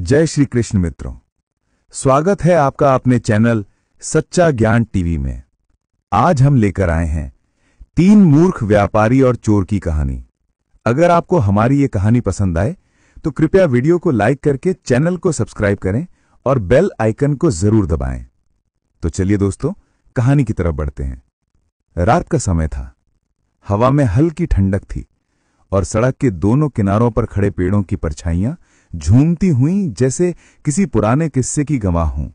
जय श्री कृष्ण मित्रों, स्वागत है आपका अपने चैनल सच्चा ज्ञान टीवी में। आज हम लेकर आए हैं 3 मूर्ख व्यापारी और चोर की कहानी। अगर आपको हमारी ये कहानी पसंद आए तो कृपया वीडियो को लाइक करके चैनल को सब्सक्राइब करें और बेल आइकन को जरूर दबाएं। तो चलिए दोस्तों, कहानी की तरफ बढ़ते हैं। रात का समय था, हवा में हल्की ठंडक थी और सड़क के दोनों किनारों पर खड़े पेड़ों की परछाइयां झूमती हुई जैसे किसी पुराने किस्से की गवाह हों।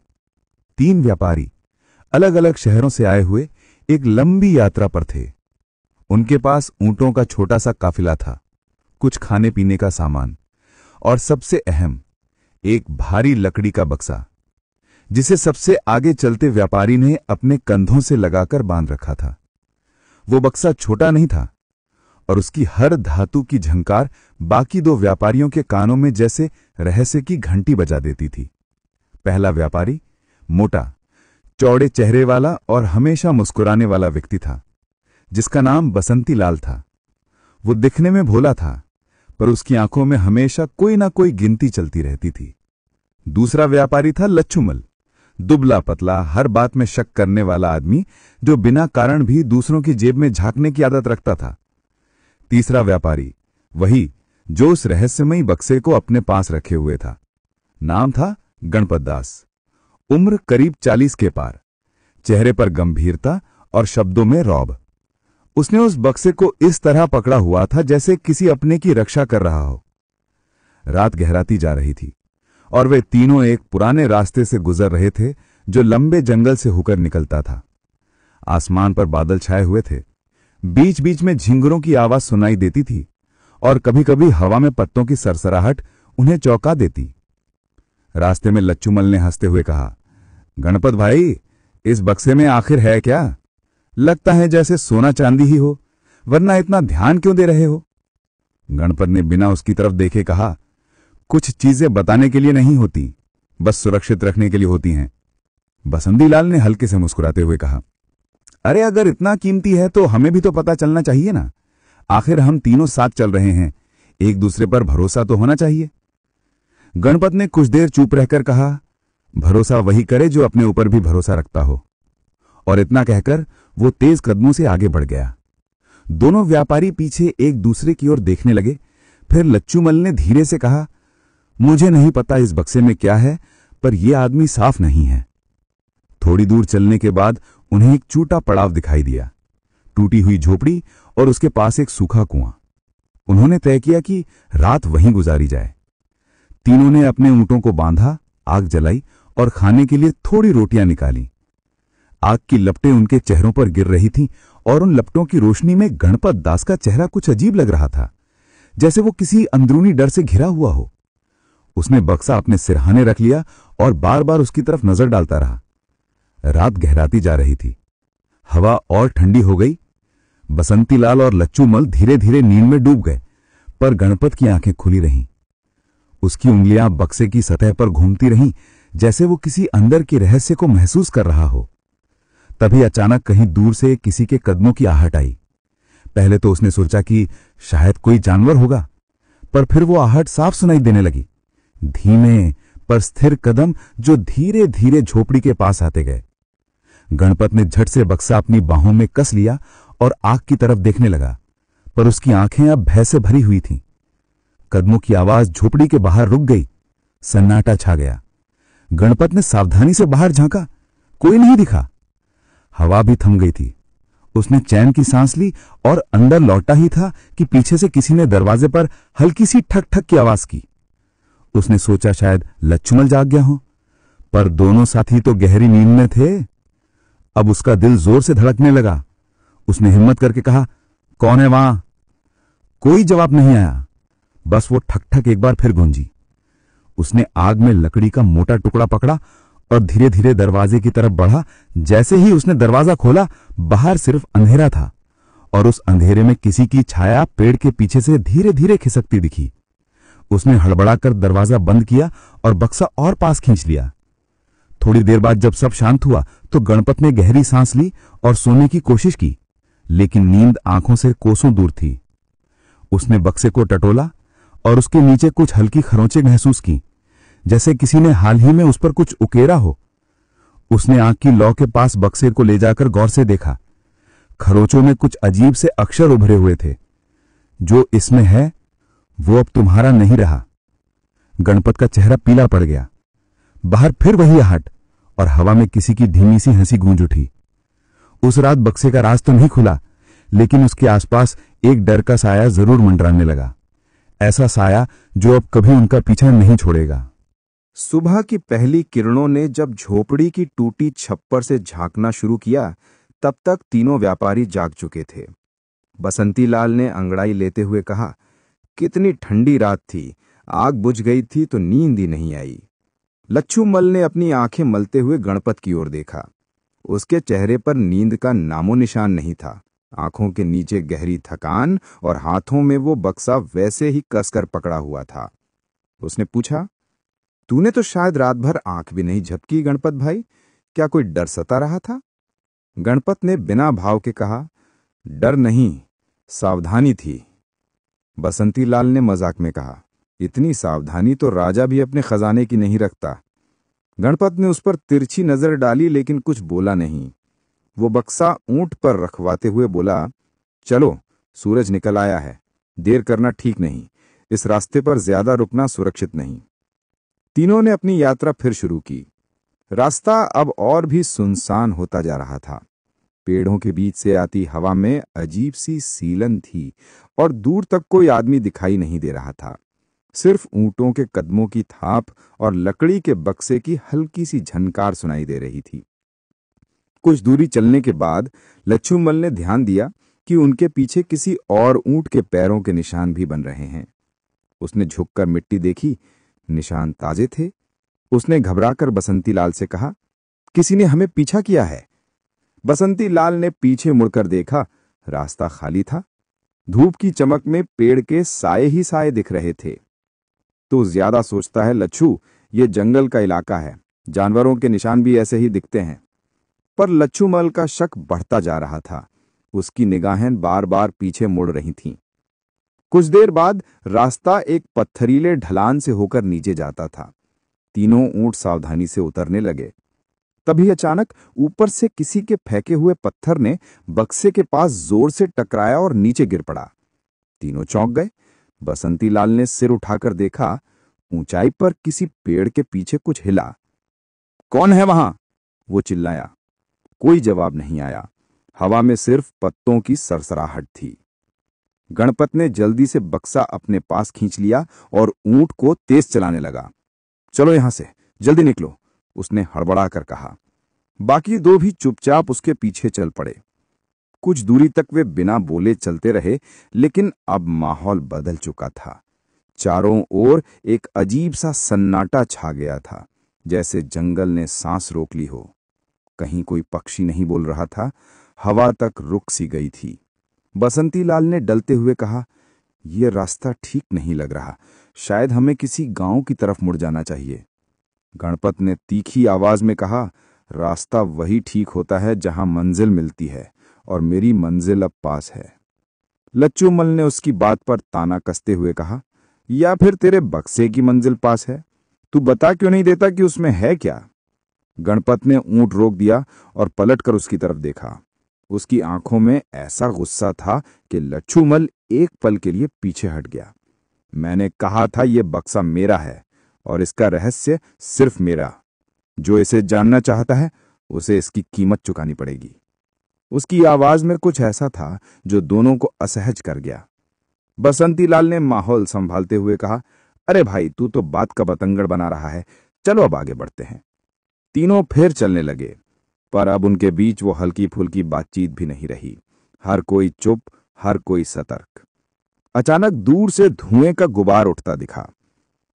3 व्यापारी अलग अलग शहरों से आए हुए एक लंबी यात्रा पर थे। उनके पास ऊंटों का छोटा सा काफिला था, कुछ खाने पीने का सामान और सबसे अहम एक भारी लकड़ी का बक्सा, जिसे सबसे आगे चलते व्यापारी ने अपने कंधों से लगाकर बांध रखा था। वो बक्सा छोटा नहीं था और उसकी हर धातु की झंकार बाकी 2 व्यापारियों के कानों में जैसे रहस्य की घंटी बजा देती थी। पहला व्यापारी मोटा, चौड़े चेहरे वाला और हमेशा मुस्कुराने वाला व्यक्ति था, जिसका नाम बसंती लाल था। वो दिखने में भोला था, पर उसकी आंखों में हमेशा कोई ना कोई गिनती चलती रहती थी। दूसरा व्यापारी था लच्छूमल, दुबला पतला, हर बात में शक करने वाला आदमी जो बिना कारण भी दूसरों की जेब में झांकने की आदत रखता था। तीसरा व्यापारी वही जो उस रहस्यमयी बक्से को अपने पास रखे हुए था। नाम था गणपत दास। उम्र करीब 40 के पार, चेहरे पर गंभीरता और शब्दों में रौब। उसने उस बक्से को इस तरह पकड़ा हुआ था जैसे किसी अपने की रक्षा कर रहा हो। रात गहराती जा रही थी और वे तीनों एक पुराने रास्ते से गुजर रहे थे जो लंबे जंगल से होकर निकलता था। आसमान पर बादल छाए हुए थे, बीच बीच में झिंगुरों की आवाज सुनाई देती थी और कभी कभी हवा में पत्तों की सरसराहट उन्हें चौंका देती। रास्ते में लच्छूमल ने हंसते हुए कहा, गणपत भाई, इस बक्से में आखिर है क्या? लगता है जैसे सोना चांदी ही हो, वरना इतना ध्यान क्यों दे रहे हो? गणपत ने बिना उसकी तरफ देखे कहा, कुछ चीजें बताने के लिए नहीं होती, बस सुरक्षित रखने के लिए होती हैं। बसंती लाल ने हल्के से मुस्कुराते हुए कहा, अरे अगर इतना कीमती है तो हमें भी तो पता चलना चाहिए ना। आखिर हम तीनों साथ चल रहे हैं, एक दूसरे पर भरोसा तो होना चाहिए। गणपत ने कुछ देर चुप रहकर कहा, भरोसा वही करे जो अपने ऊपर भी भरोसा रखता हो। और इतना कहकर वो तेज कदमों से आगे बढ़ गया। दोनों व्यापारी पीछे एक दूसरे की ओर देखने लगे। फिर लच्छूमल ने धीरे से कहा, मुझे नहीं पता इस बक्से में क्या है, पर यह आदमी साफ नहीं है। थोड़ी दूर चलने के बाद उन्हें एक छोटा पड़ाव दिखाई दिया, टूटी हुई झोपड़ी और उसके पास एक सूखा कुआं। उन्होंने तय किया कि रात वहीं गुजारी जाए। तीनों ने अपने ऊंटों को बांधा, आग जलाई और खाने के लिए थोड़ी रोटियां निकाली। आग की लपटें उनके चेहरों पर गिर रही थीं और उन लपटों की रोशनी में गणपत दास का चेहरा कुछ अजीब लग रहा था, जैसे वो किसी अंदरूनी डर से घिरा हुआ हो। उसने बक्सा अपने सिरहाने रख लिया और बार बार उसकी तरफ नजर डालता रहा। रात गहराती जा रही थी, हवा और ठंडी हो गई। बसंती लाल और लच्छूमल धीरे धीरे नींद में डूब गए, पर गणपत की आंखें खुली रहीं। उसकी उंगलियां बक्से की सतह पर घूमती रहीं, जैसे वो किसी अंदर के रहस्य को महसूस कर रहा हो। तभी अचानक कहीं दूर से किसी के कदमों की आहट आई। पहले तो उसने सोचा कि शायद कोई जानवर होगा, पर फिर वो आहट साफ सुनाई देने लगी। धीमे पर स्थिर कदम जो धीरे धीरे झोपड़ी के पास आते गए। गणपत ने झट से बक्सा अपनी बाहों में कस लिया और आग की तरफ देखने लगा, पर उसकी आंखें अब भय से भरी हुई थीं। कदमों की आवाज झोपड़ी के बाहर रुक गई। सन्नाटा छा गया। गणपत ने सावधानी से बाहर झांका, कोई नहीं दिखा। हवा भी थम गई थी। उसने चैन की सांस ली और अंदर लौटा ही था कि पीछे से किसी ने दरवाजे पर हल्की सी ठक ठक की आवाज की। उसने सोचा शायद लच्छूमल जाग गया हो, पर दोनों साथी तो गहरी नींद में थे। अब उसका दिल जोर से धड़कने लगा। उसने हिम्मत करके कहा, कौन है वहां? कोई जवाब नहीं आया, बस वो ठक ठक एक बार फिर गूंजी। उसने आग में लकड़ी का मोटा टुकड़ा पकड़ा और धीरे धीरे दरवाजे की तरफ बढ़ा। जैसे ही उसने दरवाजा खोला, बाहर सिर्फ अंधेरा था और उस अंधेरे में किसी की छाया पेड़ के पीछे से धीरे धीरे खिसकती दिखी। उसने हड़बड़ाकर दरवाजा बंद किया और बक्सा और पास खींच लिया। थोड़ी देर बाद जब सब शांत हुआ तो गणपत ने गहरी सांस ली और सोने की कोशिश की, लेकिन नींद आंखों से कोसों दूर थी। उसने बक्से को टटोला और उसके नीचे कुछ हल्की खरोंचें महसूस की, जैसे किसी ने हाल ही में उस पर कुछ उकेरा हो। उसने आंख की लौ के पास बक्से को ले जाकर गौर से देखा। खरोचों में कुछ अजीब से अक्षर उभरे हुए थे। जो इसमें है वो अब तुम्हारा नहीं रहा। गणपत का चेहरा पीला पड़ गया। बाहर फिर वही आहट और हवा में किसी की धीमी सी हंसी गूंज उठी। उस रात बक्से का राज तो नहीं खुला, लेकिन उसके आसपास एक डर का साया जरूर मंडराने लगा। ऐसा साया जो अब कभी उनका पीछा नहीं छोड़ेगा। सुबह की पहली किरणों ने जब झोपड़ी की टूटी छप्पर से झांकना शुरू किया, तब तक तीनों व्यापारी जाग चुके थे। बसंती लाल ने अंगड़ाई लेते हुए कहा, कितनी ठंडी रात थी, आग बुझ गई थी तो नींद ही नहीं आई। लच्छू मल ने अपनी आंखें मलते हुए गणपत की ओर देखा। उसके चेहरे पर नींद का नामो निशान नहीं था। आंखों के नीचे गहरी थकान और हाथों में वो बक्सा वैसे ही कसकर पकड़ा हुआ था। उसने पूछा, तूने तो शायद रात भर आंख भी नहीं झपकी गणपत भाई, क्या कोई डर सता रहा था? गणपत ने बिना भाव के कहा, डर नहीं, सावधानी थी। बसंती लाल ने मजाक में कहा, इतनी सावधानी तो राजा भी अपने खजाने की नहीं रखता। गणपत ने उस पर तिरछी नजर डाली, लेकिन कुछ बोला नहीं। वो बक्सा ऊंट पर रखवाते हुए बोला, चलो, सूरज निकल आया है, देर करना ठीक नहीं, इस रास्ते पर ज्यादा रुकना सुरक्षित नहीं। तीनों ने अपनी यात्रा फिर शुरू की। रास्ता अब और भी सुनसान होता जा रहा था। पेड़ों के बीच से आती हवा में अजीब सी सीलन थी और दूर तक कोई आदमी दिखाई नहीं दे रहा था। सिर्फ ऊंटों के कदमों की थाप और लकड़ी के बक्से की हल्की सी झनकार सुनाई दे रही थी। कुछ दूरी चलने के बाद लच्छूमल ने ध्यान दिया कि उनके पीछे किसी और ऊंट के पैरों के निशान भी बन रहे हैं। उसने झुककर मिट्टी देखी, निशान ताजे थे। उसने घबराकर बसंती लाल से कहा, किसी ने हमें पीछा किया है। बसंती लाल ने पीछे मुड़कर देखा, रास्ता खाली था। धूप की चमक में पेड़ के साए ही साए दिख रहे थे। तो ज्यादा सोचता है लच्छू, ये जंगल का इलाका है, जानवरों के निशान भी ऐसे ही दिखते हैं। पर लच्छूमल का शक बढ़ता जा रहा था। उसकी निगाहें बार बार पीछे मुड़ रही थीं। कुछ देर बाद रास्ता एक पत्थरीले ढलान से होकर नीचे जाता था। तीनों ऊंट सावधानी से उतरने लगे। तभी अचानक ऊपर से किसी के फेंके हुए पत्थर ने बक्से के पास जोर से टकराया और नीचे गिर पड़ा। तीनों चौंक गए। बसंती लाल ने सिर उठाकर देखा, ऊंचाई पर किसी पेड़ के पीछे कुछ हिला। कौन है वहां? वो चिल्लाया। कोई जवाब नहीं आया। हवा में सिर्फ पत्तों की सरसराहट थी। गणपत ने जल्दी से बक्सा अपने पास खींच लिया और ऊंट को तेज चलाने लगा। चलो यहां से, जल्दी निकलो, उसने हड़बड़ा कर कहा। बाकी दो भी चुपचाप उसके पीछे चल पड़े। कुछ दूरी तक वे बिना बोले चलते रहे, लेकिन अब माहौल बदल चुका था। चारों ओर एक अजीब सा सन्नाटा छा गया था, जैसे जंगल ने सांस रोक ली हो। कहीं कोई पक्षी नहीं बोल रहा था। हवा तक रुक सी गई थी। बसंती लाल ने डलते हुए कहा, यह रास्ता ठीक नहीं लग रहा, शायद हमें किसी गांव की तरफ मुड़ जाना चाहिए। गणपत ने तीखी आवाज में कहा, रास्ता वही ठीक होता है जहां मंजिल मिलती है, और मेरी मंजिल अब पास है। लच्छूमल ने उसकी बात पर ताना कसते हुए कहा, या फिर तेरे बक्से की मंजिल पास है? तू बता क्यों नहीं देता कि उसमें है क्या? गणपत ने ऊंट रोक दिया और पलटकर उसकी तरफ देखा। उसकी आंखों में ऐसा गुस्सा था कि लच्छूमल एक पल के लिए पीछे हट गया। मैंने कहा था यह बक्सा मेरा है और इसका रहस्य सिर्फ मेरा। जो इसे जानना चाहता है उसे इसकी कीमत चुकानी पड़ेगी। उसकी आवाज में कुछ ऐसा था जो दोनों को असहज कर गया। बसंती लाल ने माहौल संभालते हुए कहा, अरे भाई, तू तो बात का बतंगड़ बना रहा है, चलो अब आगे बढ़ते हैं। तीनों फिर चलने लगे, पर अब उनके बीच वो हल्की फुल्की बातचीत भी नहीं रही। हर कोई चुप, हर कोई सतर्क। अचानक दूर से धुएं का गुबार उठता दिखा।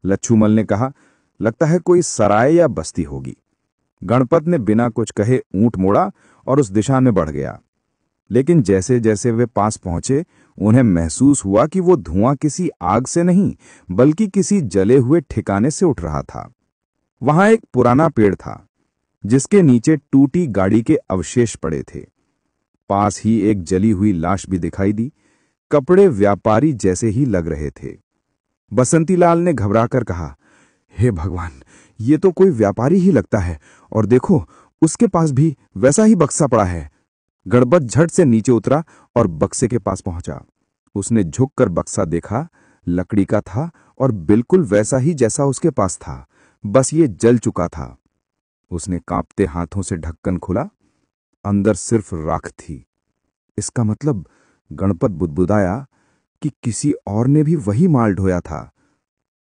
लच्छूमल ने कहा, लगता है कोई सराय या बस्ती होगी। गणपत ने बिना कुछ कहे ऊंट मोड़ा और उस दिशा में बढ़ गया। लेकिन जैसे जैसे वे पास पहुंचे, उन्हें महसूस हुआ कि वो धुआं किसी आग से नहीं, बल्कि किसी जले हुए ठिकाने से उठ रहा था। वहां एक पुराना पेड़ था, जिसके नीचे टूटी गाड़ी के अवशेष पड़े थे। पास ही एक जली हुई लाश भी दिखाई दी। कपड़े व्यापारी जैसे ही लग रहे थे। बसंती लाल ने घबराकर कहा, हे भगवान, ये तो कोई व्यापारी ही लगता है, और देखो उसके पास भी वैसा ही बक्सा पड़ा है। गणपत झट से नीचे उतरा और बक्से के पास पहुंचा। उसने झुककर बक्सा देखा, लकड़ी का था और बिल्कुल वैसा ही जैसा उसके पास था, बस ये जल चुका था। उसने कांपते हाथों से ढक्कन खोला, अंदर सिर्फ राख थी। इसका मतलब, गणपत बुदबुदाया, कि किसी और ने भी वही माल ढोया था।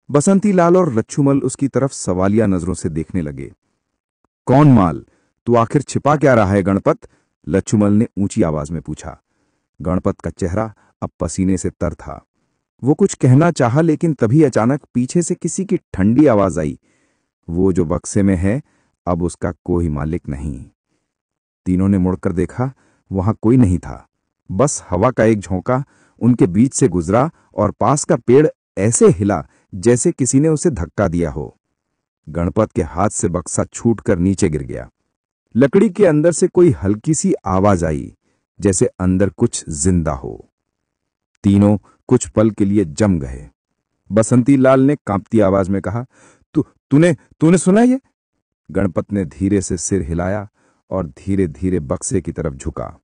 बसंती लाल और लच्छूमल उसकी तरफ सवालिया नजरों से देखने लगे। कौन माल? तू आखिर छिपा क्या रहा है गणपत? लच्छूमल ने ऊंची आवाज में पूछा। गणपत का चेहरा अब पसीने से तर था। वो कुछ कहना चाहा, लेकिन तभी अचानक पीछे से किसी की ठंडी आवाज आई। वो जो बक्से में है, अब उसका कोई मालिक नहीं। तीनों ने मुड़कर देखा, वहां कोई नहीं था। बस हवा का एक झोंका उनके बीच से गुजरा और पास का पेड़ ऐसे हिला जैसे किसी ने उसे धक्का दिया हो। गणपत के हाथ से बक्सा छूटकर नीचे गिर गया। लकड़ी के अंदर से कोई हल्की सी आवाज आई, जैसे अंदर कुछ जिंदा हो। तीनों कुछ पल के लिए जम गए। बसंती लाल ने कांपती आवाज में कहा, तूने सुना ये? गणपत ने धीरे से सिर हिलाया और धीरे धीरे बक्से की तरफ झुका।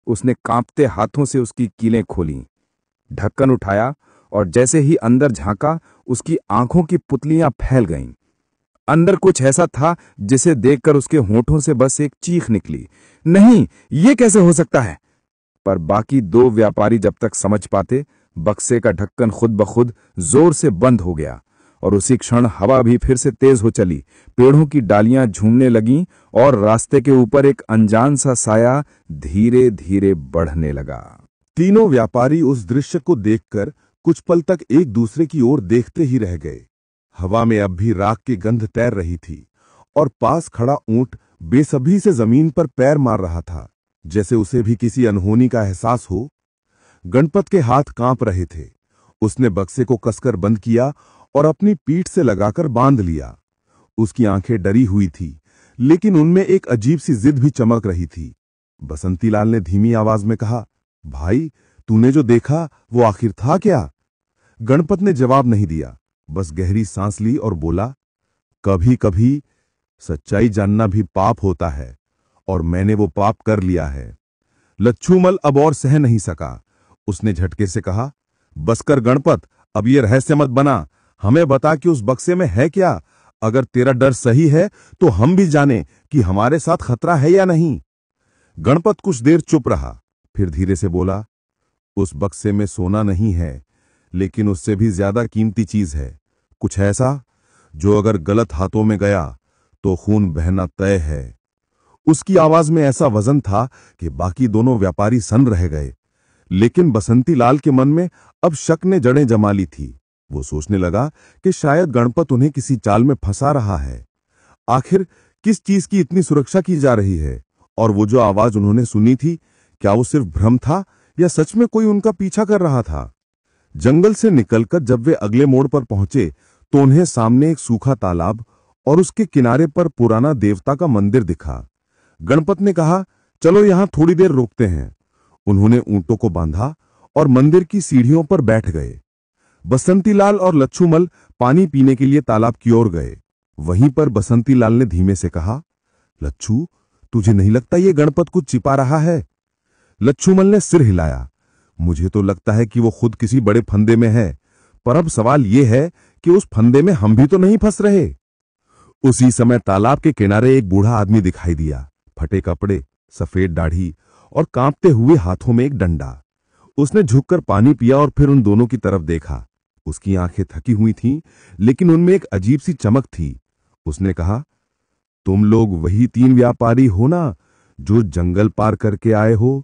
उसने कांपते हाथों से उसकी कीलें खोलीं, ढक्कन उठाया और जैसे ही अंदर झांका, उसकी आंखों की पुतलियां फैल गईं। अंदर कुछ ऐसा था जिसे देखकर उसके होठों से बस एक चीख निकली, नहीं, ये कैसे हो सकता है? पर बाकी दो व्यापारी जब तक समझ पाते, बक्से का ढक्कन खुद ब खुद जोर से बंद हो गया और उसी क्षण हवा भी फिर से तेज हो चली। पेड़ों की डालियां झूमने लगीं और रास्ते के ऊपर एक अनजान सा साया धीरे धीरे बढ़ने लगा। तीनों व्यापारी उस दृश्य को देखकर कुछ पल तक एक दूसरे की ओर देखते ही रह गए। हवा में अब भी राख की गंध तैर रही थी और पास खड़ा ऊंट बेसब्री से जमीन पर पैर मार रहा था, जैसे उसे भी किसी अनहोनी का एहसास हो। गणपत के हाथ कांप रहे थे। उसने बक्से को कसकर बंद किया और अपनी पीठ से लगाकर बांध लिया। उसकी आंखें डरी हुई थी, लेकिन उनमें एक अजीब सी जिद भी चमक रही थी। बसंती लाल ने धीमी आवाज में कहा, भाई, तूने जो देखा वो आखिर था क्या? गणपत ने जवाब नहीं दिया, बस गहरी सांस ली और बोला, कभी कभी सच्चाई जानना भी पाप होता है और मैंने वो पाप कर लिया है। लच्छूमल अब और सह नहीं सका। उसने झटके से कहा, बसकर गणपत, अब ये रहस्य मत बना, हमें बता कि उस बक्से में है क्या। अगर तेरा डर सही है तो हम भी जाने कि हमारे साथ खतरा है या नहीं। गणपत कुछ देर चुप रहा, फिर धीरे से बोला, उस बक्से में सोना नहीं है, लेकिन उससे भी ज्यादा कीमती चीज है। कुछ ऐसा जो अगर गलत हाथों में गया तो खून बहना तय है। उसकी आवाज में ऐसा वजन था कि बाकी दोनों व्यापारी सन रह गए, लेकिन बसंती लाल के मन में अब शक ने जड़ें जमा ली थी। वो सोचने लगा कि शायद गणपत उन्हें किसी चाल में फंसा रहा है। आखिर किस चीज की इतनी सुरक्षा की जा रही है? और वो जो आवाज उन्होंने सुनी थी, क्या वो सिर्फ भ्रम था या सच में कोई उनका पीछा कर रहा था? जंगल से निकलकर जब वे अगले मोड़ पर पहुंचे तो उन्हें सामने एक सूखा तालाब और उसके किनारे पर पुराना देवता का मंदिर दिखा। गणपत ने कहा, चलो यहां थोड़ी देर रोकते हैं। उन्होंने ऊंटों को बांधा और मंदिर की सीढ़ियों पर बैठ गए। बसंती लाल और लच्छूमल पानी पीने के लिए तालाब की ओर गए। वहीं पर बसंती लाल ने धीमे से कहा, लच्छू, तुझे नहीं लगता ये गणपत कुछ छिपा रहा है? लच्छूमल ने सिर हिलाया, मुझे तो लगता है कि वो खुद किसी बड़े फंदे में है, पर अब सवाल यह है कि उस फंदे में हम भी तो नहीं फंस रहे। उसी समय तालाब के किनारे एक बूढ़ा आदमी दिखाई दिया, फटे कपड़े, सफेद दाढ़ी और कांपते हुए हाथों में एक डंडा। उसने झुककर पानी पिया और फिर उन दोनों की तरफ देखा। उसकी आंखें थकी हुई थीं, लेकिन उनमें एक अजीब सी चमक थी। उसने कहा, तुम लोग वही 3 व्यापारी हो ना जो जंगल पार करके आए हो?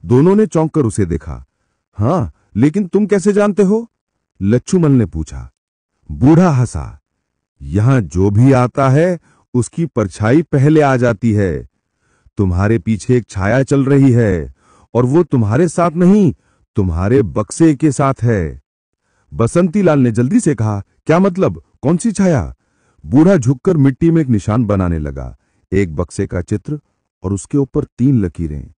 दोनों ने चौंक कर उसे देखा। हाँ, लेकिन तुम कैसे जानते हो? लच्छूमल ने पूछा। बूढ़ा हंसा, यहां जो भी आता है उसकी परछाई पहले आ जाती है। तुम्हारे पीछे एक छाया चल रही है और वो तुम्हारे साथ नहीं, तुम्हारे बक्से के साथ है। बसंती लाल ने जल्दी से कहा, क्या मतलब? कौन सी छाया? बूढ़ा झुककर मिट्टी में एक निशान बनाने लगा, एक बक्से का चित्र और उसके ऊपर 3 लकीरें।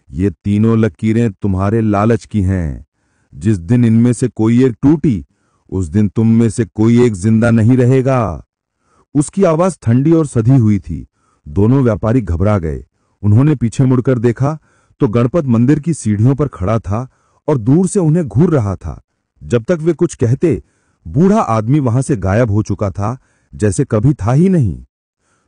ये तीनों लकीरें तुम्हारे लालच की हैं। जिस दिन इनमें से कोई एक टूटी, उस दिन तुम में से कोई एक जिंदा नहीं रहेगा। उसकी आवाज ठंडी और सधी हुई थी। दोनों व्यापारी घबरा गए। उन्होंने पीछे मुड़कर देखा तो गणपत मंदिर की सीढ़ियों पर खड़ा था और दूर से उन्हें घूर रहा था। जब तक वे कुछ कहते, बूढ़ा आदमी वहां से गायब हो चुका था, जैसे कभी था ही नहीं।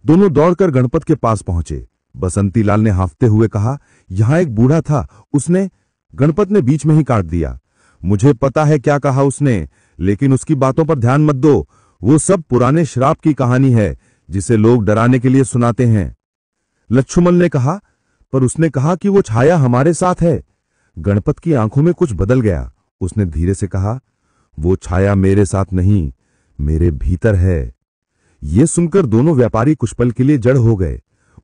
दोनों दौड़कर गणपत के पास पहुंचे। बसंती लाल ने हांफते हुए कहा, यहां एक बूढ़ा था, उसने। गणपत ने बीच में ही काट दिया, मुझे पता है क्या कहा उसने, लेकिन उसकी बातों पर ध्यान मत दो। वो सब पुराने श्राप की कहानी है जिसे लोग डराने के लिए सुनाते हैं। लच्छुमल ने कहा, पर उसने कहा कि वो छाया हमारे साथ है। गणपत की आंखों में कुछ बदल गया। उसने धीरे से कहा, वो छाया मेरे साथ नहीं, मेरे भीतर है। ये सुनकर दोनों व्यापारी कुछ पल के लिए जड़ हो गए।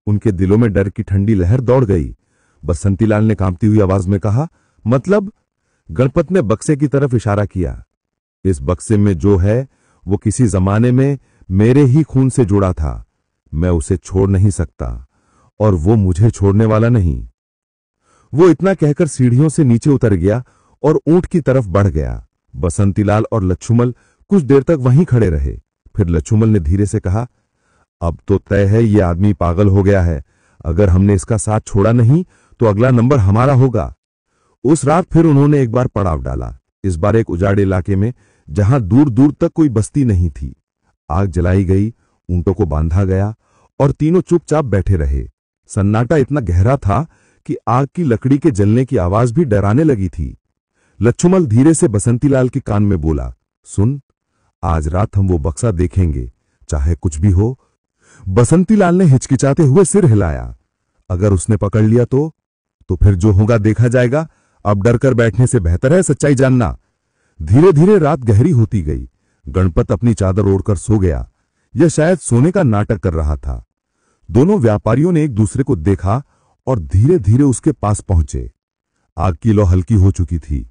उनके दिलों में डर की ठंडी लहर दौड़ गई। बसंतीलाल ने कांपती हुई आवाज में कहा, मतलब? गणपत ने बक्से की तरफ इशारा किया। इस बक्से में जो है वो किसी जमाने में मेरे ही खून से जुड़ा था। मैं उसे छोड़ नहीं सकता और वो मुझे छोड़ने वाला नहीं। वो इतना कहकर सीढ़ियों से नीचे उतर गया और ऊंट की तरफ बढ़ गया। बसंतीलाल और लच्छुमल कुछ देर तक वहीं खड़े रहे। फिर लच्छुमल ने धीरे से कहा, अब तो तय है ये आदमी पागल हो गया है। अगर हमने इसका साथ छोड़ा नहीं तो अगला नंबर हमारा होगा। उस रात फिर उन्होंने एक बार पड़ाव डाला, इस बार एक उजाड़े इलाके में जहां दूर दूर तक कोई बस्ती नहीं थी। आग जलाई गई, ऊंटों को बांधा गया और तीनों चुपचाप बैठे रहे। सन्नाटा इतना गहरा था कि आग की लकड़ी के जलने की आवाज भी डराने लगी थी। लच्छुमल धीरे से बसंतीलाल के कान में बोला, सुन, आज रात हम वो बक्सा देखेंगे, चाहे कुछ भी हो। बसंतीलाल ने हिचकिचाते हुए सिर हिलाया। अगर उसने पकड़ लिया तो फिर जो होगा देखा जाएगा। अब डर कर बैठने से बेहतर है सच्चाई जानना। धीरे धीरे रात गहरी होती गई। गणपत अपनी चादर ओढ़कर सो गया। यह शायद सोने का नाटक कर रहा था। दोनों व्यापारियों ने एक दूसरे को देखा और धीरे धीरे उसके पास पहुंचे। आग की लौ हल्की हो चुकी थी।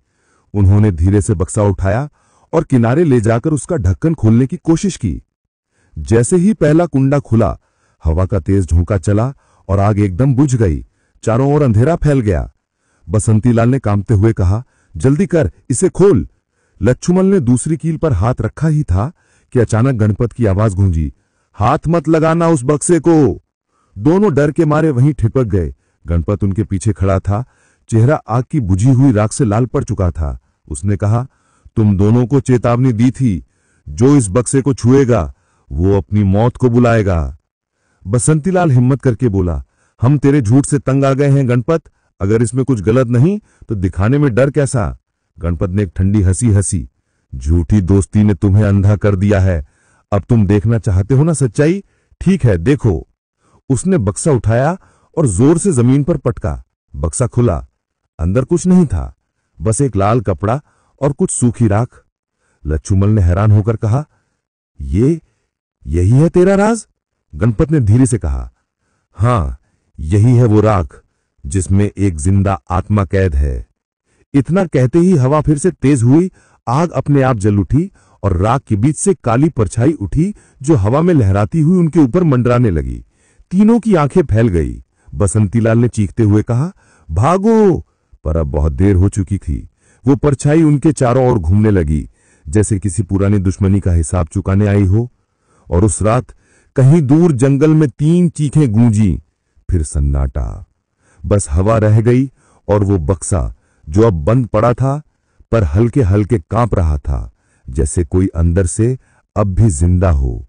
उन्होंने धीरे से बक्सा उठाया और किनारे ले जाकर उसका ढक्कन खोलने की कोशिश की। जैसे ही पहला कुंडा खुला, हवा का तेज झोंका चला और आग एकदम बुझ गई। चारों ओर अंधेरा फैल गया। बसंतीलाल ने कांपते हुए कहा, जल्दी कर, इसे खोल। लच्छुमल ने दूसरी कील पर हाथ रखा ही था कि अचानक गणपत की आवाज गूंजी, हाथ मत लगाना उस बक्से को। दोनों डर के मारे वहीं ठिपक गए। गणपत उनके पीछे खड़ा था। चेहरा आग की बुझी हुई राख से लाल पड़ चुका था। उसने कहा, तुम दोनों को चेतावनी दी थी, जो इस बक्से को छुएगा वो अपनी मौत को बुलाएगा। बसंतीलाल हिम्मत करके बोला, हम तेरे झूठ से तंग आ गए हैं गणपत। अगर इसमें कुछ गलत नहीं तो दिखाने में डर कैसा? गणपत ने एक ठंडी हंसी हंसी, झूठी दोस्ती ने तुम्हें अंधा कर दिया है। अब तुम देखना चाहते हो ना सच्चाई? ठीक है, देखो। उसने बक्सा उठाया और जोर से जमीन पर पटका। बक्सा खुला। अंदर कुछ नहीं था, बस एक लाल कपड़ा और कुछ सूखी राख। लच्छुमल ने हैरान होकर कहा, यही है तेरा राज? गणपत ने धीरे से कहा, हां, यही है वो राख जिसमें एक जिंदा आत्मा कैद है। इतना कहते ही हवा फिर से तेज हुई। आग अपने आप जल उठी और राख के बीच से काली परछाई उठी जो हवा में लहराती हुई उनके ऊपर मंडराने लगी। तीनों की आंखें फैल गई। बसंतीलाल ने चीखते हुए कहा, भागो! पर अब बहुत देर हो चुकी थी। वो परछाई उनके चारों ओर घूमने लगी, जैसे किसी पुरानी दुश्मनी का हिसाब चुकाने आई हो। और उस रात कहीं दूर जंगल में 3 चीखें गूंजी, फिर सन्नाटा। बस हवा रह गई और वो बक्सा जो अब बंद पड़ा था पर हल्के हल्के कांप रहा था, जैसे कोई अंदर से अब भी जिंदा हो।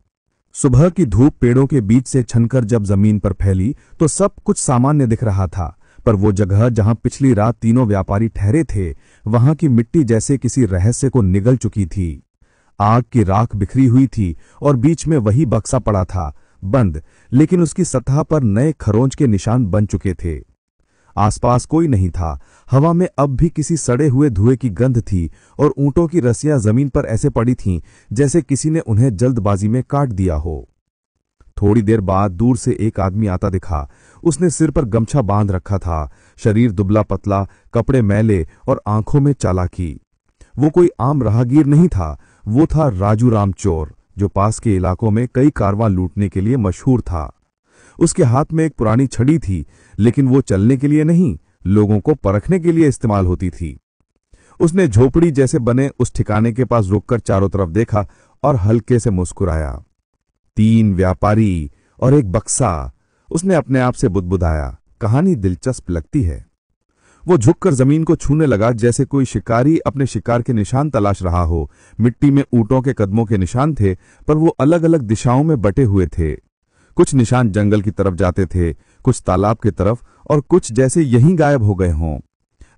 सुबह की धूप पेड़ों के बीच से छनकर जब जमीन पर फैली तो सब कुछ सामान्य दिख रहा था, पर वो जगह जहां पिछली रात तीनों व्यापारी ठहरे थे, वहां की मिट्टी जैसे किसी रहस्य को निगल चुकी थी। आग की राख बिखरी हुई थी और बीच में वही बक्सा पड़ा था, बंद, लेकिन उसकी सतह पर नए खरोंच के निशान बन चुके थे। आसपास कोई नहीं था। हवा में अब भी किसी सड़े हुए धुएं की गंध थी और ऊंटों की रस्सियां जमीन पर ऐसे पड़ी थीं जैसे किसी ने उन्हें जल्दबाजी में काट दिया हो। थोड़ी देर बाद दूर से एक आदमी आता दिखा। उसने सिर पर गमछा बांध रखा था, शरीर दुबला पतला, कपड़े मैले और आंखों में चालाकी। वो कोई आम राहगीर नहीं था, वो था राजू राम चोर, जो पास के इलाकों में कई कारवां लूटने के लिए मशहूर था। उसके हाथ में एक पुरानी छड़ी थी, लेकिन वो चलने के लिए नहीं, लोगों को परखने के लिए इस्तेमाल होती थी। उसने झोपड़ी जैसे बने उस ठिकाने के पास रुककर चारों तरफ देखा और हल्के से मुस्कुराया। 3 व्यापारी और एक बक्सा। उसने अपने आप से बुदबुदाया, कहानी दिलचस्प लगती है। वो झुककर जमीन को छूने लगा जैसे कोई शिकारी अपने शिकार के निशान तलाश रहा हो। मिट्टी में ऊंटों के कदमों के निशान थे, पर वो अलग अलग दिशाओं में बटे हुए थे। कुछ निशान जंगल की तरफ जाते थे, कुछ तालाब की तरफ, और कुछ जैसे यहीं गायब हो गए हों।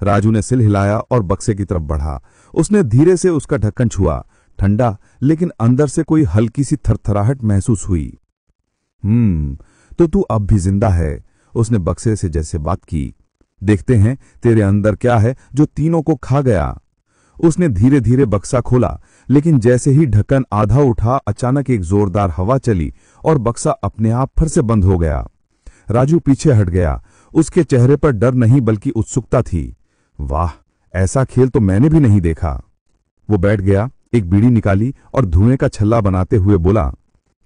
राजू ने सिर हिलाया और बक्से की तरफ बढ़ा। उसने धीरे से उसका ढक्कन छुआ। ठंडा, लेकिन अंदर से कोई हल्की सी थरथराहट महसूस हुई। तो तू अब भी जिंदा है, उसने बक्से से जैसे बात की। देखते हैं तेरे अंदर क्या है जो तीनों को खा गया। उसने धीरे धीरे बक्सा खोला, लेकिन जैसे ही ढक्कन आधा उठा, अचानक एक जोरदार हवा चली और बक्सा अपने आप फिर से बंद हो गया। राजू पीछे हट गया। उसके चेहरे पर डर नहीं बल्कि उत्सुकता थी। वाह, ऐसा खेल तो मैंने भी नहीं देखा। वो बैठ गया, एक बीड़ी निकाली और धुएं का छल्ला बनाते हुए बोला,